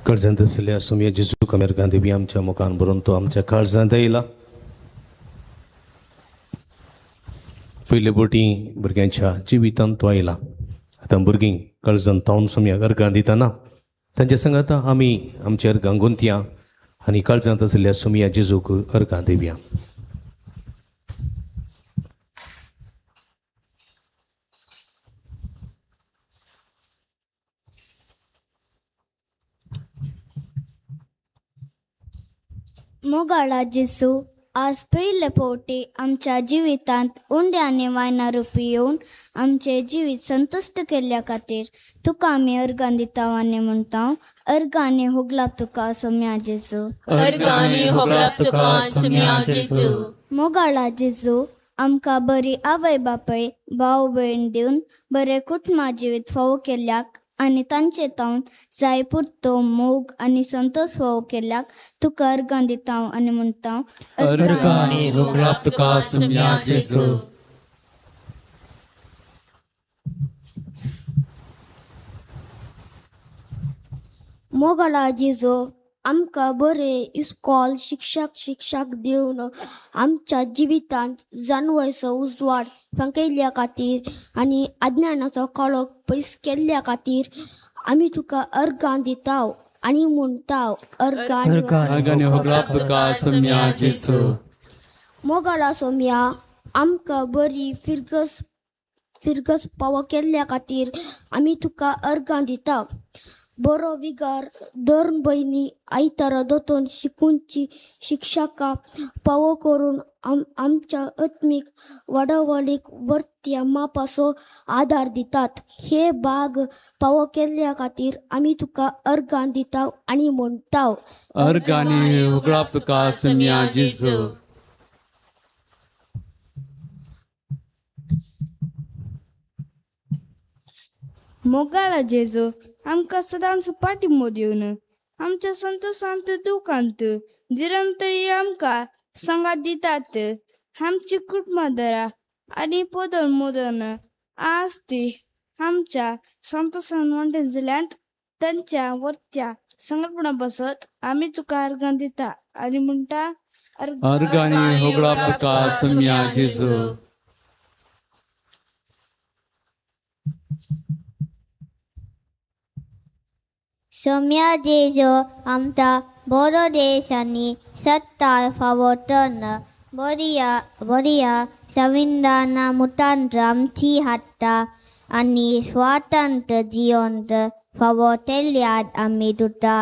काळजांत आसलेल्या सोम्या जेजू कमेरगां देवी आमच्या मुखान बरोवन तो आमच्या काळजांत येयला. पयले बोटी भुरग्यांच्या जिवितांत तो आयला. आतां भुरगीं काळजांत तावन सोम्याक अर्गां दितना तांचे सांगात आमी आमच्या अर्गां गुंतया आनी काळजांत आसलेल्या सोम्या जेजूक अर्गां दिवया. मोगाळा जेजू आज पयले फावटी आमच्या जिवितांत उंड्याने वायना रुपी येवन आमचे जिवीत संतुश्ट केल्ल्या खातीर तुका आमी अर्गां दिता आनी म्हणटा अर्गांनी होगलाप तुका सोम्या जेजू अर्गांनी होगलाप तुका सोम्या जेजू. मोगाळा जेजू आमकां बरी आवय बापाय भाव भयण दिवन बरे कुटुंबा जिवीत फावो केल्ल्याक आनी तांचे तावन जाय पुरतो मोग आनी संतोष फावो केल्ल्याक तुका अर्गां दिता आनी म्हणटा अर्गांनी होगलाप तुका सोम्या जेजू. मोगाळा जेजू आमकां बरे इस्कॉल शिक्षक दिवन आमच्या जिवितांत जाणवायचो उजवाड फांकयल्ल्या खातीर आनी अज्ञानाचो काळोख पयस केल्ल्या खातीर आमी तुका अर्गां दिता आनी म्हणटा अर्गांनी होगलाप तुका सोम्या जेजू. मोगाला सोम्या आमकां बरी फिरगस पाव केल्ल्या खातीर आमी तुका अर्गां दिता. बरो विगार धर्म भयणी आयतारा दोतोन शिकूंची शिक्षकां पावो करून आमच्या आत्मीक वाडवडीक वर्त्या मापाचो आदार दितात. हे भाग पावो केल्ल्या खातीर आमी तुका अर्गां दिता आनी म्हणटा अर्गांनी उगडाप तुका सम्या जेजू. मोगाळा जेजू आमकां सदांच पाठिंबो दिवन आमच्या संतोशांत दुखांत निरंतरी आमकां संगात दितात. आमची कुटुंबादरा आनी पोदन मोदन आज ती आमच्या संतोशान वांटेन जाल्यांत तांच्या वर्त्या संगपणा बसत आमी तुका अर्गां दिता आनी म्हणटा अर्गांनी होगडाप तुका सम्या जेजू. सौम्या जेजो आमचा बरो देश आनी सत्तार फावोटन बरिया संविधाना मुतांत आमची हाडटा आनी स्वातंत्र्य जियोंत फावोटेल्यात आमी तुका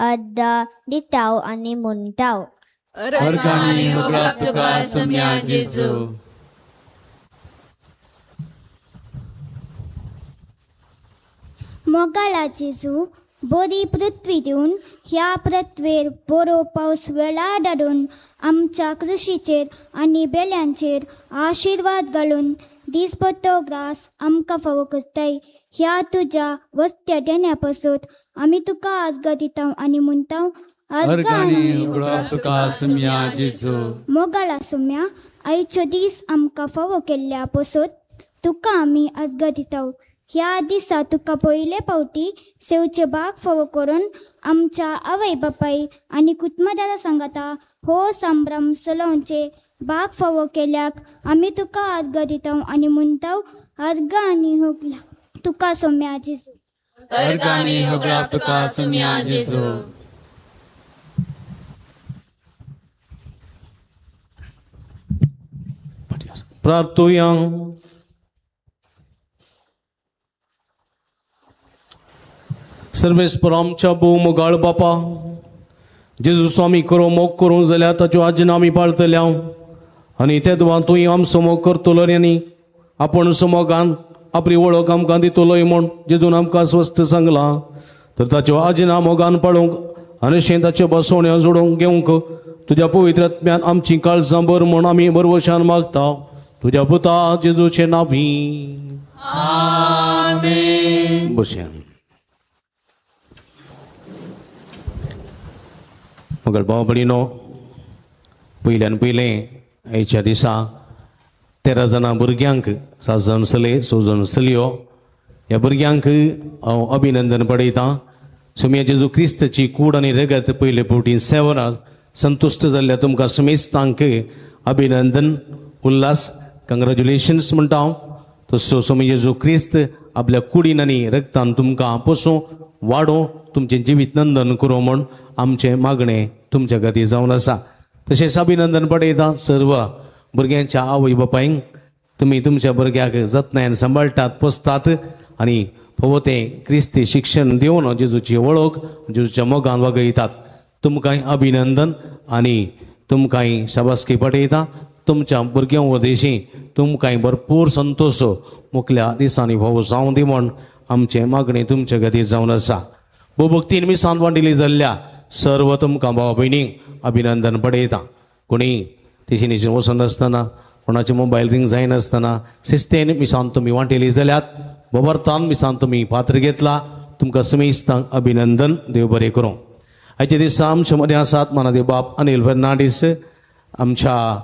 अर्दां दिताव आनी म्हणटाव अर्गांनी होगडाप तुका सम्या जेजू. मोगाला जेजू बरी पृथ्वी दिवन ह्या पृथ्वीर बरो पावस वेळा धाडून आमच्या कृषीचेर आनी बेल्यांचेर आशिर्वाद घालून दिसपट्टो ग्रास आमकां फावो करताय. ह्या तुज्या वस्त्या देण्या पासून आमी तुका आर्गां दिता आनी म्हणटा अर्गांनी उगडाप तुका सम्या जेजू. मोगाला सोम्या आयचो दीस आमकां फावो केल्ल्या पासून तुका आमी आर्गां दिता. ह्या दिसा तुका पयले फावटी सेवचे भाग फावो करून आमच्या आवय बापाय आनी कुटुंबदारा सांगाता हो संभ्रम सलोवचे भाग फावो केल्याक आमी तुका आर्गां दिता आनी म्हणटा अर्गां आनी होगला तुका सोम्या जेजू. अर्गांनी होगडाप तुका सम्या जेजू. प्रार्थोया. सर्वेस्पर आमच्या भोव मोगाळ बापा जेजू स्वामी करो मोग करूं जाल्यार ताच्यो आजन आमी पाळटल्या आनी ते दुवा तुवें आमचो मोग करतलो आनी आपण मोगान आपली वळख आमकां दितलोय म्हूण जेजून आमकां स्वस्थ सांगलां. तर ताच्यो आजना मोगान पाळूंक आनी अशें ताच्यो बसवण्यो जोडूंक घेवंक तुज्या पवित्र आत्म्यान आमची काळजां भर म्हूण आमी बरवशान मागता तुज्या पुता जेजूचे नांवी. आमेन. बशेन. मगर भाव भयणीनो पयल्यान पयलें आयच्या दिसा 13 जाणां भुरग्यांक 7 जाण चले 6 जाण चलयो ह्या भुरग्यांक हांव अभिनंदन पळयतां. सोम्या जेजू क्रिस्ताची कूड आनी रगत पयले फावटी सेवनाक संतुश्ट जाल्ल्या तुमकां समेस्तांक अभिनंदन उल्हास कंग्रॅच्युलेशन्स म्हणटा हांव. तसो सोम्या जेजू क्रिस्त आपल्या कुडीन आनी रगतान तुमकां पोसूं वाडोवं तुमचें जिवीत नंदन करूं म्हूण आमचें मागणें तुमच्या खातीर जावन आसा. तशेंच अभिनंदन पळयता सर्व भुरग्यांच्या आवय बापायंक तुमी तुमच्या भुरग्याक जतनायेन सांबाळटात पोसतात आनी फावो तें क्रिस्ती शिक्षण दिवन जेजूची वळख जेजूच्या मोगान वागयतात. तुमकांय अभिनंदन आनी तुमकांय शाबासकी पळयता. तुमच्या भुरग्यां वदेशी तुमकांय भरपूर संतोश मुखल्या दिसांनी फावो जावं दी म्हूण आमचें मागणें तुमच्या खातीर जावन आसा. भोवभक्तीन मिसान वांटिली जाल्ल्या सर्व तुमकां भाव भयणींक अभिनंदन पळयता. कोणी तेशीनीचे वचनासतना कोणाचे मोबायल रिंग जायनासतना शिस्तेन मिसान तुमी वांटिली जाल्यात बबरतान मिसान तुमी पात्र घेतला. तुमकां समेस्तांक अभिनंदन. देव बरें करूं. आयच्या दिसा आमच्या मदें आसात मानादेव बाब अनिल फर्नांडीस आमच्या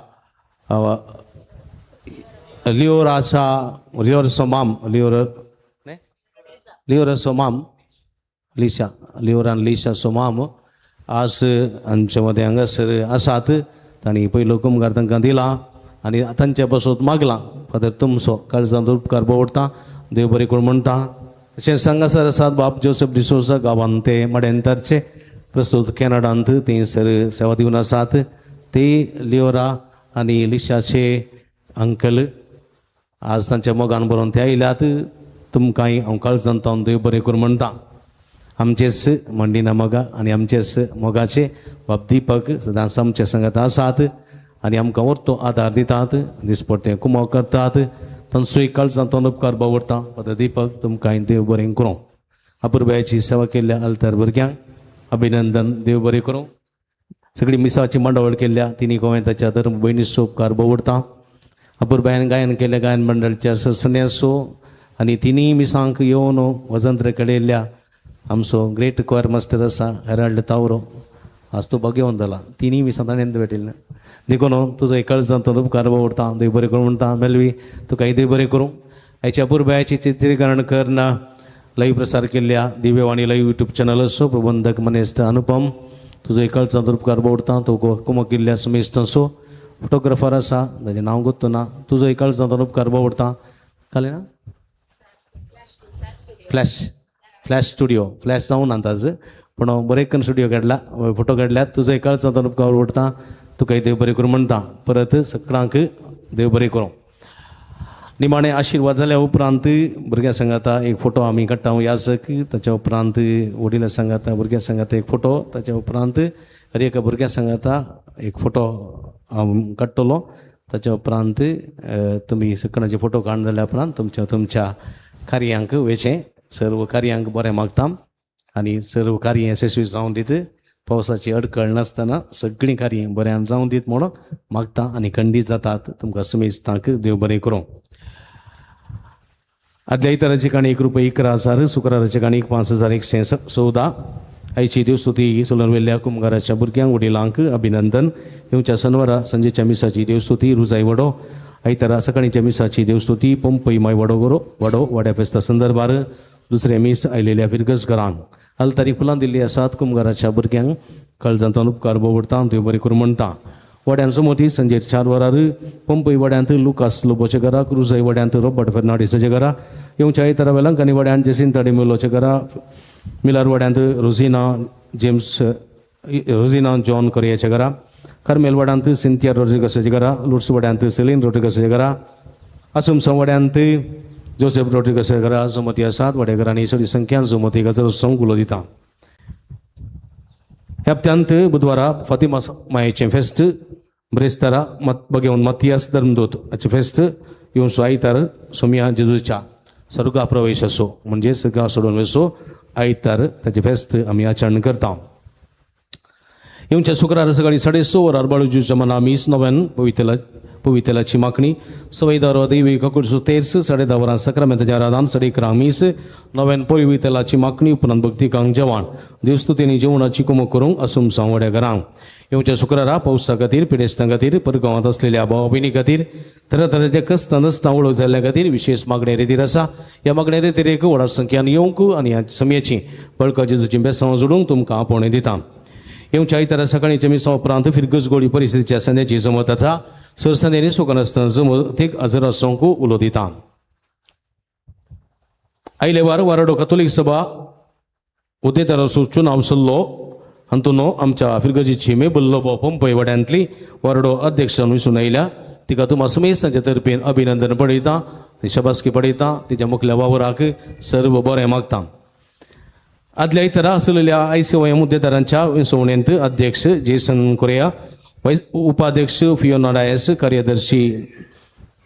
लिशा सोमाम आज आमच्या मदें हांगासर आसात. तांणी पयलो कुमगार तांकां दिला आनी तांच्या पासून मागलां. फादर तुमचो काळजांत उपकार भोवडटा. देव बरें करून म्हणटा. तशेंच हांगासर आसात बाब जोसेफ डिसोजा गांवांत ते मडेंतरचे प्रस्तुत कॅनडांत थंयसर सेवा दिवन आसात. ते लिओरा आणि लिशाचे अंकल आज तांच्या मोगान बरोवन ते आयल्यात तुमकांय हांव काळजांतावन देव बरें करूं म्हणटा. आमचेच मंडिना मोगा आनी आमचेच मोगाचे बाब दिपक सदांच आमचे संगत आसात आनी आमकां व्हरतो आदार दितात, दिसपट्टे कुमो करतात. तांचोय काळजांतावन उपकार बावडटा. पद दिपक तुमकांय देव बरें करूं. अपुर्बायाची सेवा केल्ल्या आलतार भुरग्यांक अभिनंदन, देव बरें करूं. सगळी मिसाची मंडळ केल्ल्या तिनी गोंयांताच्या धर्म भयणीचो उपकार बावडटा. अपुर्बायान गायन केल्या गायन मंडळाच्या सरसने असो आनी तिनी मिसांक येवन वजंत्र कडेल्या आमचो ग्रेट क्वायर मास्टर आसा हेराल्ड तावरो, आज तो घेवन जाला. तिनी मिसां ताणें भेटिल्लें देखून तुजो काळजांत उपकार बावडटा. देव बरें करूं म्हणटा. मेलवी तुकाय देव बरें करूं. हेच्या अपुर्बायाची चित्रीकरण करना लाईव्ह प्रसार केल्ल्या दिव्यवाणी लाईव्ह यूट्यूब चॅनल असो प्रबंधक मनेस्त अनुपम तुजो काळजांत उपकार बावडटा. तो कुमो केल्ल्या सुमेश असो फोटोग्राफर आसा ताचें नांव गोत्तो ना. तुजो काळजांत उपकार बावडटा. काले ना फ्लॅश स्टुडिओ फ्लॅश जावन आतांच पूण बरें करून स्टुडिओ काडला, फोटो काडल्यात. तुजो काळजांत उपकार बावडटा. तुकाय देव बरें करूं म्हणटा. परत सगळ्यांक देव बरें करूं. निमाणे आशिर्वाद जाल्या उपरांत भुरग्यां सांगाता एक फोटो आमी काडटा याजक, ताच्या उपरांत वडिलां सांगाता भुरग्यां सांगाता एक फोटो, ताच्या उपरांत हर एका भुरग्यां सांगाता एक फोटो हांव काडटलो. ताच्या उपरांत तुमी सगळ्यांचे फोटो काडून जाल्या उपरांत तुमच्या कार्यांक वेचें. सर्व कार्यांक बरें मागता आनी सर्व कार्य यशस्वी जावन दीत. पावसाची अडकळ नासतना सगळीं कार्य बऱ्यान जावन दीत म्हणून मागता आनी खंडीत जातात. तुमकां समेस्तांक देव बरें करूं. आदल्या इतराची काणी ₹1,11,000, शुक्राराची काणी ₹5,114. आयची देवस्तुती सोलून वेल्ल्या कुंभाराच्या भुरग्यांक वडिलांक अभिनंदन. येवच्या शनिवारा संजेच्या मिसाची देवस्तुती रुजाई वडो. आयतारा सकाळीच्या मिसाची देवस्तुती पंपई माय वडो वाड्या फेस्ता संदर्भार. दुसरे मीस आयलेल्या फिरगसघरांक अल्तारी फुलां दिल्ली आसात. कुंभाराच्या भुरग्यांक काळजांतावन उपकार बावडटा. देव बरें करूं म्हणटा. वड्यांचो मोती संजे 4 वरार पंपई वड्यांत लुकास लोबोच्या घराक, रुजाई वड्यांत रॉबर्ट फर्नांडीसाच्या घरा. येवच्या आयतारा वेलांकनी वड्यांत जेसिंता डिमेलोच्या घरा, मिलार वड्यांत रोझिना जॉन कोरियाच्या घरा, कार्मेल वड्यांत सिंथिया रोड्रिगसाच्या घरा, लुट्स वड्यांत सेलीन रोड्रिगसाच्या घरा, असुमसा वड्यांत जोसेफ रोड्रिगसाच्या घरा जमती आसात. वड्या घरांनी सगळी संख्यान जमती गजर संक उलो दिता. ह्या हप्त्यांत बुधवारा फातिमा मायेचें फेस्त, ब्रेस्तारा बगेवन मतियास धर्मदूत हाचें फेस्त, येवचो आयतार सोमिया जेजूच्या सर्गा प्रवेश असो म्हणजे सर्गा सोडून वचो आयतार ताचें फेस्त आमी आचरण करता. येवच्या शुक्रार सकाळी 6:30 वरार बाळूजीच्या मना मीस 9 पवितेलाची मागणी. सवयदारो दैवी ककुडसो तेर्स 10:30 वरां सक्रामेंताचें आराधन 11:30 मीस 9 पवितेलाची मागणी. उपरांत भक्तिकांक जेवण देवस्तुतींनी जेवणाची कुमो करूंक असुमसा वड्या घरांक. येवच्या शुक्रारा पावसा खातीर पिडेस्तां खातीर परगांवांत असलेल्या भावा भयणी खातीर तरेतरेच्या कश्टां नसतां वळख जाल्ल्या खातीर विशेष मागणे रितीर आसा. ह्या मागणे रितीरेक व्हडा संख्यान येवंक आनी ह्या समयाची बळका जेजूची बेसांव जोडूंक तुमकां आपोवणें दिता. येवच्या आयतारा सकाळीच्या मिसा उपरांत फिरगसगोळी परिस्थितीच्या संध्याची जमत आसा. सरसंदेनी सुखनासतना जमतीक हजर आसोंक उलो दिता. आयले वार वाराडो कॅथोलीक सभा उदेताराचो चुनाव चल्लो. हातूंत आमच्या फिरगजीची मेबल्लो पंपय वाड्यांतली वाराडो अध्यक्ष वचून आयल्या. तिका तुमा समेत तांच्या तर्फेन अभिनंदन पळयता, शबासकी पळयता. तिच्या मुखल्या वावराक सर्व बरें मागता. आदल्या इतरा आसलेल्या ICOM मुद्देदारांच्या विंसवणेंत अध्यक्ष जेसन कोरिया, उपाध्यक्ष फियोना डायस, कार्यदर्शी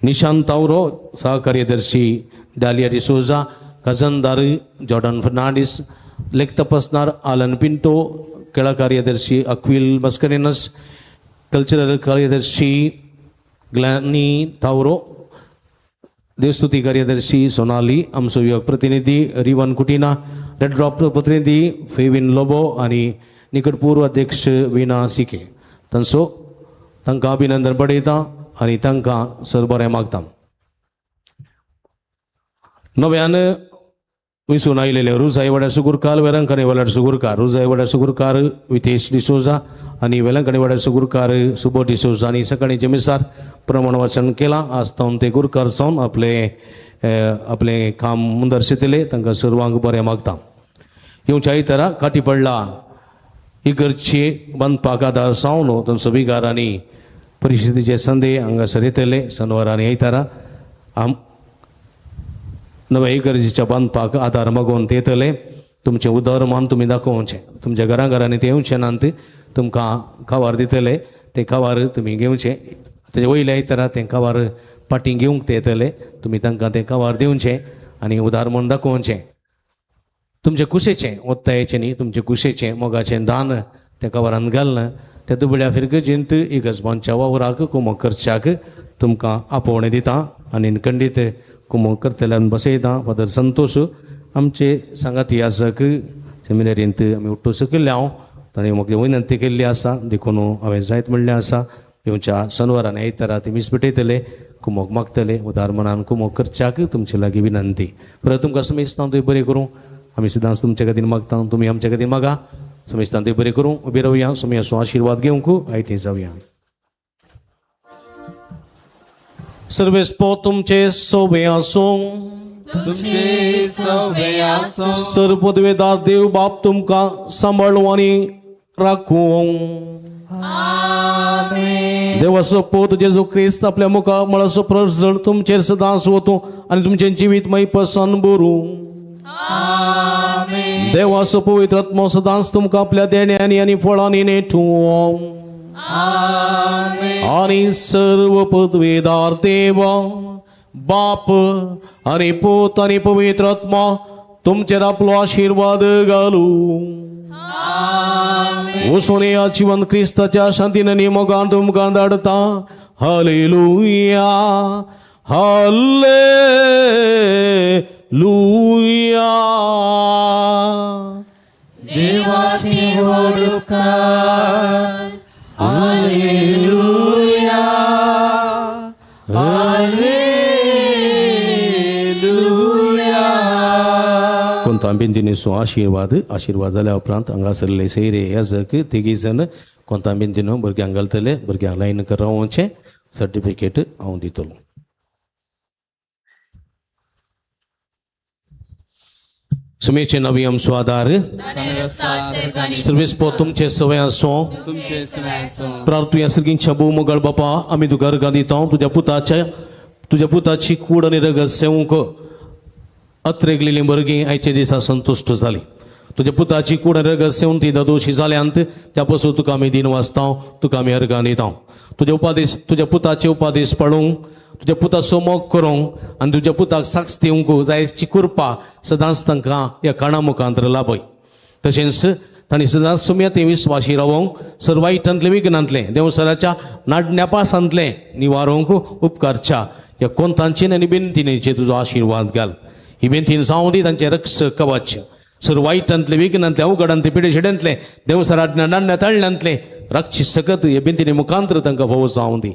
निशांत तावरो, सहकार्यदर्शी डालिया डिसोजा, खजनदार जॉर्डन फर्नांडीस, लेख तपासणार आलन पिंटो, केळा कार्यदर्शी अक्विल मस्करेनस, कल्चरल कार्यदर्शी ग्लॅनी तावरो, देवस्तुती कार्यदर्शी सोनाली, आमचो विभाग प्रतिनिधी रिवन कुटिना, रेड ड्रॉप प्रतिनिधी फेविन लोबो आणि निकटपूर्व अध्यक्ष विना सिके. तांकां अभिनंदन पळयता आनी तांकां सर बरें मागता. नव्यान वयसून आयलेले रुजाई वाड्यार सुगुरकार, वेलंकणी वाड्यार सुगुरकार, रुजाई वाड्यार सुगुरकार वितेश डिसोजा आनी वेलंकणी वाड्यार सुगुरकार सुबो डिसोजा आनी सकाळी जमिसार प्रमाण वाचन केलां. आज तावन ते गुरकार जावन आपले काम मुंदरशितले. तांकां सर्वांक बरें मागता. येवच्या आयतारा काटी पडला इगर्चे बांदपाक आदार सावन तांचो विगार आनी परिस्थितीचे संदे हांगासर येतले शेनवारांनी आयतारा नव्या इगर्जेच्या बांदपाक आदार मागून ते येतले. तुमचे उदाहरण तुम्ही दाखोवचें. तुमच्या घरांनी ते येवचें नात. तुमकां खावार दितले ते खावार तुमी घेवचें. तेजे वयले आयतारा तें खावार पाटी घेवंक ते येतले. तुमी तांकां तें खावार दिवचें आनी उदाहरण दाखोवचें. तुमचे कुशेचें ओत्तायेचें न्ही, तुमचे कुशेचें मोगाचें दान त्या खावारान घालना. त्या दुबळ्या फिरगेजींत इगर्जबांच्या वावराक कुमक करच्याक तुमकां आपोवणें दिता आनी खंडीत कुमक करतल्यान बसयता. फादर संतोश आमचे सांगाती आसाक सेमिनारींत आमी उठ्ठो सकयल्ले हांव ताणें म्हाका विनंती केल्ली आसा. देखून हांवें जायत म्हणलें आसा येवच्या शेनवारांनी आयतारा ते मीस पेटयतले, कुमक मागतले. उदार मनान कुमक करच्याक तुमचे लागीं विनंती. परत तुमकां समेस्तां थंय बरें करूं. आमी सदांच तुमचे खातीर मागता, तुमी आमचे खातीर मागा. समेस्तां थंय बरें करूं. उबे रावया. समेस्तां आशिर्वाद घेवंक आयटी जावया. सर्वेस्पो तुमचे सोबे आसूं. तुमचे सवे आसूं. सर्वपदवेदार देव बाप तुमकां सांबाळूं आनी राखूं. देवाचो पोत जेजू क्रिस्त आपल्या मुखा मळाचो प्रजळ तुमचेर सदांच वतूं आनी तुमचें जिवीत मैपसान भरूं. देवाचो पवित्र आत्मो सदांच तुमकां आपल्या देण्यांनी आनी फळांनी नेठूं. आनी सर्व पदवेदार देवा बाप आनी पूत आनी पवित्र आत्मा तुमचेर आपलो आशिर्वाद घालूं. वचून या जिवन क्रिस्ताच्या शांतीन आनी मोगान तुमकां धाडता. Hallelujah hallelujah. देवाची वडकार. Hallelujah hallelujah. कोणता बिंदीनेसो आशिर्वाद जाल्या उपरांत हांगासरले सैरे याजक तिगी जण कोणता बिंदीनो भुरग्यांक घालतले. भुरग्यांक लायन रावोवचें. सर्टिफिकेट हांव दितलो. सुमेचे नवी आमचो आदार सर्वेस्पो तुमचे सवय आसूं. प्रार्थूया सर्गींच्या भोवमोगाळ बापा आमी तुका अर्घां दिता. तुज्या पुताची कूड आनी रगत सेवूंक अत्रेगलेलीं भुरगीं आयच्या दिसा संतुश्ट जालीं. तुज्या पुताची कूड आनी रगत सेवन ती दोशी जाल्यांत त्या पासून तुका आमी दिन वाचता. तुका आमी अर्घां दिता. तुज्या पुताचे उपादेश पळोवंक, तुज्या पुताचो मोग करूंक आनी तुज्या पुताक साक्ष दिवंक जायची कृपा सदांच तांकां ह्या काणा मुखांतर लाभय. तशेंच तांणी सदांच सुम्या ते विस्वाशी रावोंक, सर्वायटांतले विघ्नांतले देवसराच्या नाडण्यापासांतले निवारोवंक उपकारच्या ह्या कोंतांचेन आनी बिनतीनेचेर तुजो आशिर्वाद घाल. ही बिनतीन जावं दी तांचे रक्ष कवच. सर्वायटांतले विघ्नांतले अवघडांतले पिडेशिड्यांतले देवसराच्या नाडण्याताळ्यांतले राक्षी सकत हे बिनतीने मुखांतर तांकां फोव जावं दी.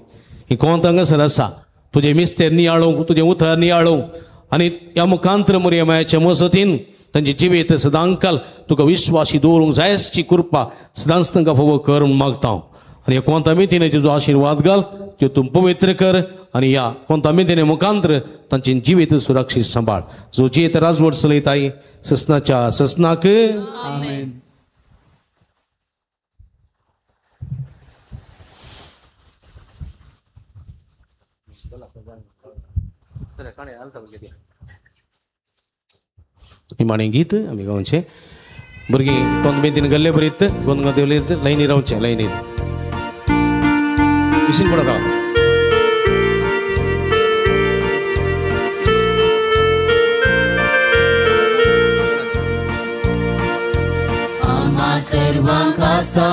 ही कोंत हांगासर आसा. तुजे मिस्तेर नियाळोवंक, तुजे उथर नियाळोवंक आनी ह्या मुखांतर मोरयमायाच्या मसतीन तांचे जिवीत सदांकाल तुका विश्वासी दवरूंक जायची कृपा सदांच तांकां फोव कर म्हूण मागता. आनी ह्या कोंता मितीनेचे जो आशिर्वाद घाल त्यो तूं पवित्र कर आनी ह्या कोंता मितीने मुखांतर तांचे जिवीत सुरक्षीत सांबाळ. जो जेत राजवट चलयताय ससनाच्या ससनाक आमेन. निमाणें गीत आमी गावचें. भुरगीं कोण बेंतीन गल्ले बरीत कोण देवले लायनी रावचें. लायनीन इशीन पडा राव. आम्हा सर्वांक आसा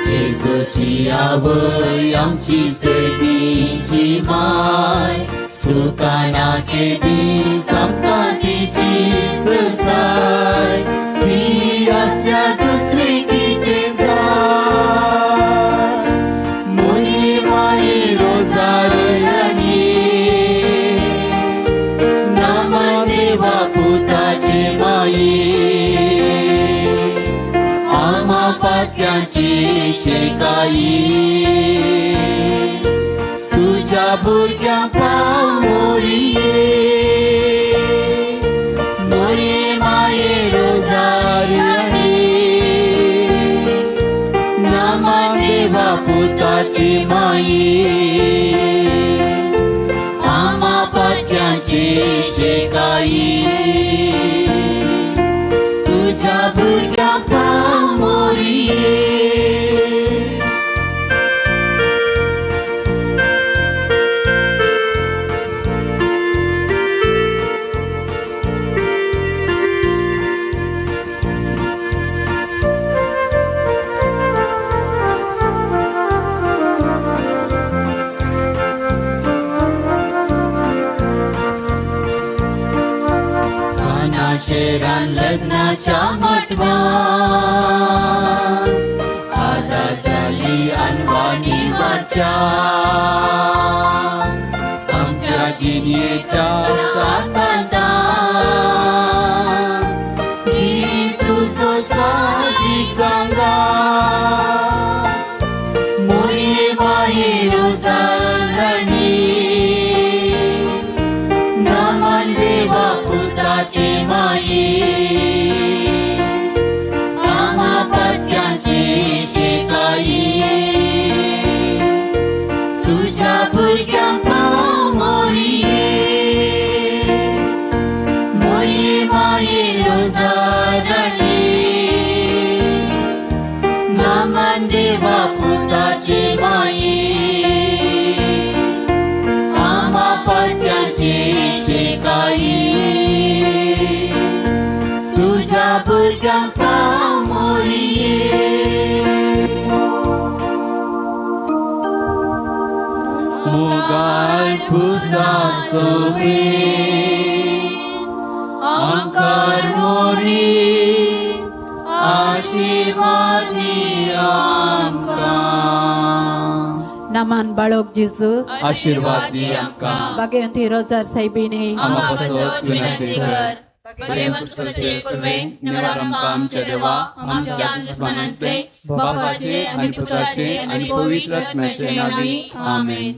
जेजूची आवय आमची सर्गीची माय. सुखाना के दीस आमकां तिची ससाय. ती आसल्या दुसरी कितें जाय. मोरी माये रोजारयानी नामा देवा पुताचे माये. आम्हा फात्यांची शेकाई तुझ्या भुरग्यांक पाव मोरये. मोरये माये रोजारयानी पुताची माई आम्हा पत्यांची शेकाई तुझ्या भुरग्याक पाव मोरये शेरान लग्नाच्या मटवान आता झाली अनवाणी वाचा आमच्या जिनेच्या कांदा मी तुझो स्वादिक सांगा मोरी माये रोजारणी नमन देवा पुताची माई आम्हा पत्यांची शेकाई तुझ्या भुरग्यांक पाव मोरये मोरये माये रोजारणी नमन देवा पुताची माई आम्हा पत्यांची शेकाई तुझ्या भुरग्यांक पाव मोरये मुगाळ खुदा सोबे आमकां मोरी आशीर्वाद दी आमकां नामान बाळोक जेजू आशीर्वाद दी आमकां बागेवंती रोजार साहेबीने आम्हा पासत विनंती कर बरे मनसुचे कुरवे निवार आमकां आमच्या देवा आमच्या दुश्मनांतले बापाचे आणि पुत्राचे आणि पवित्र आत्म्याचे नावी आमेन.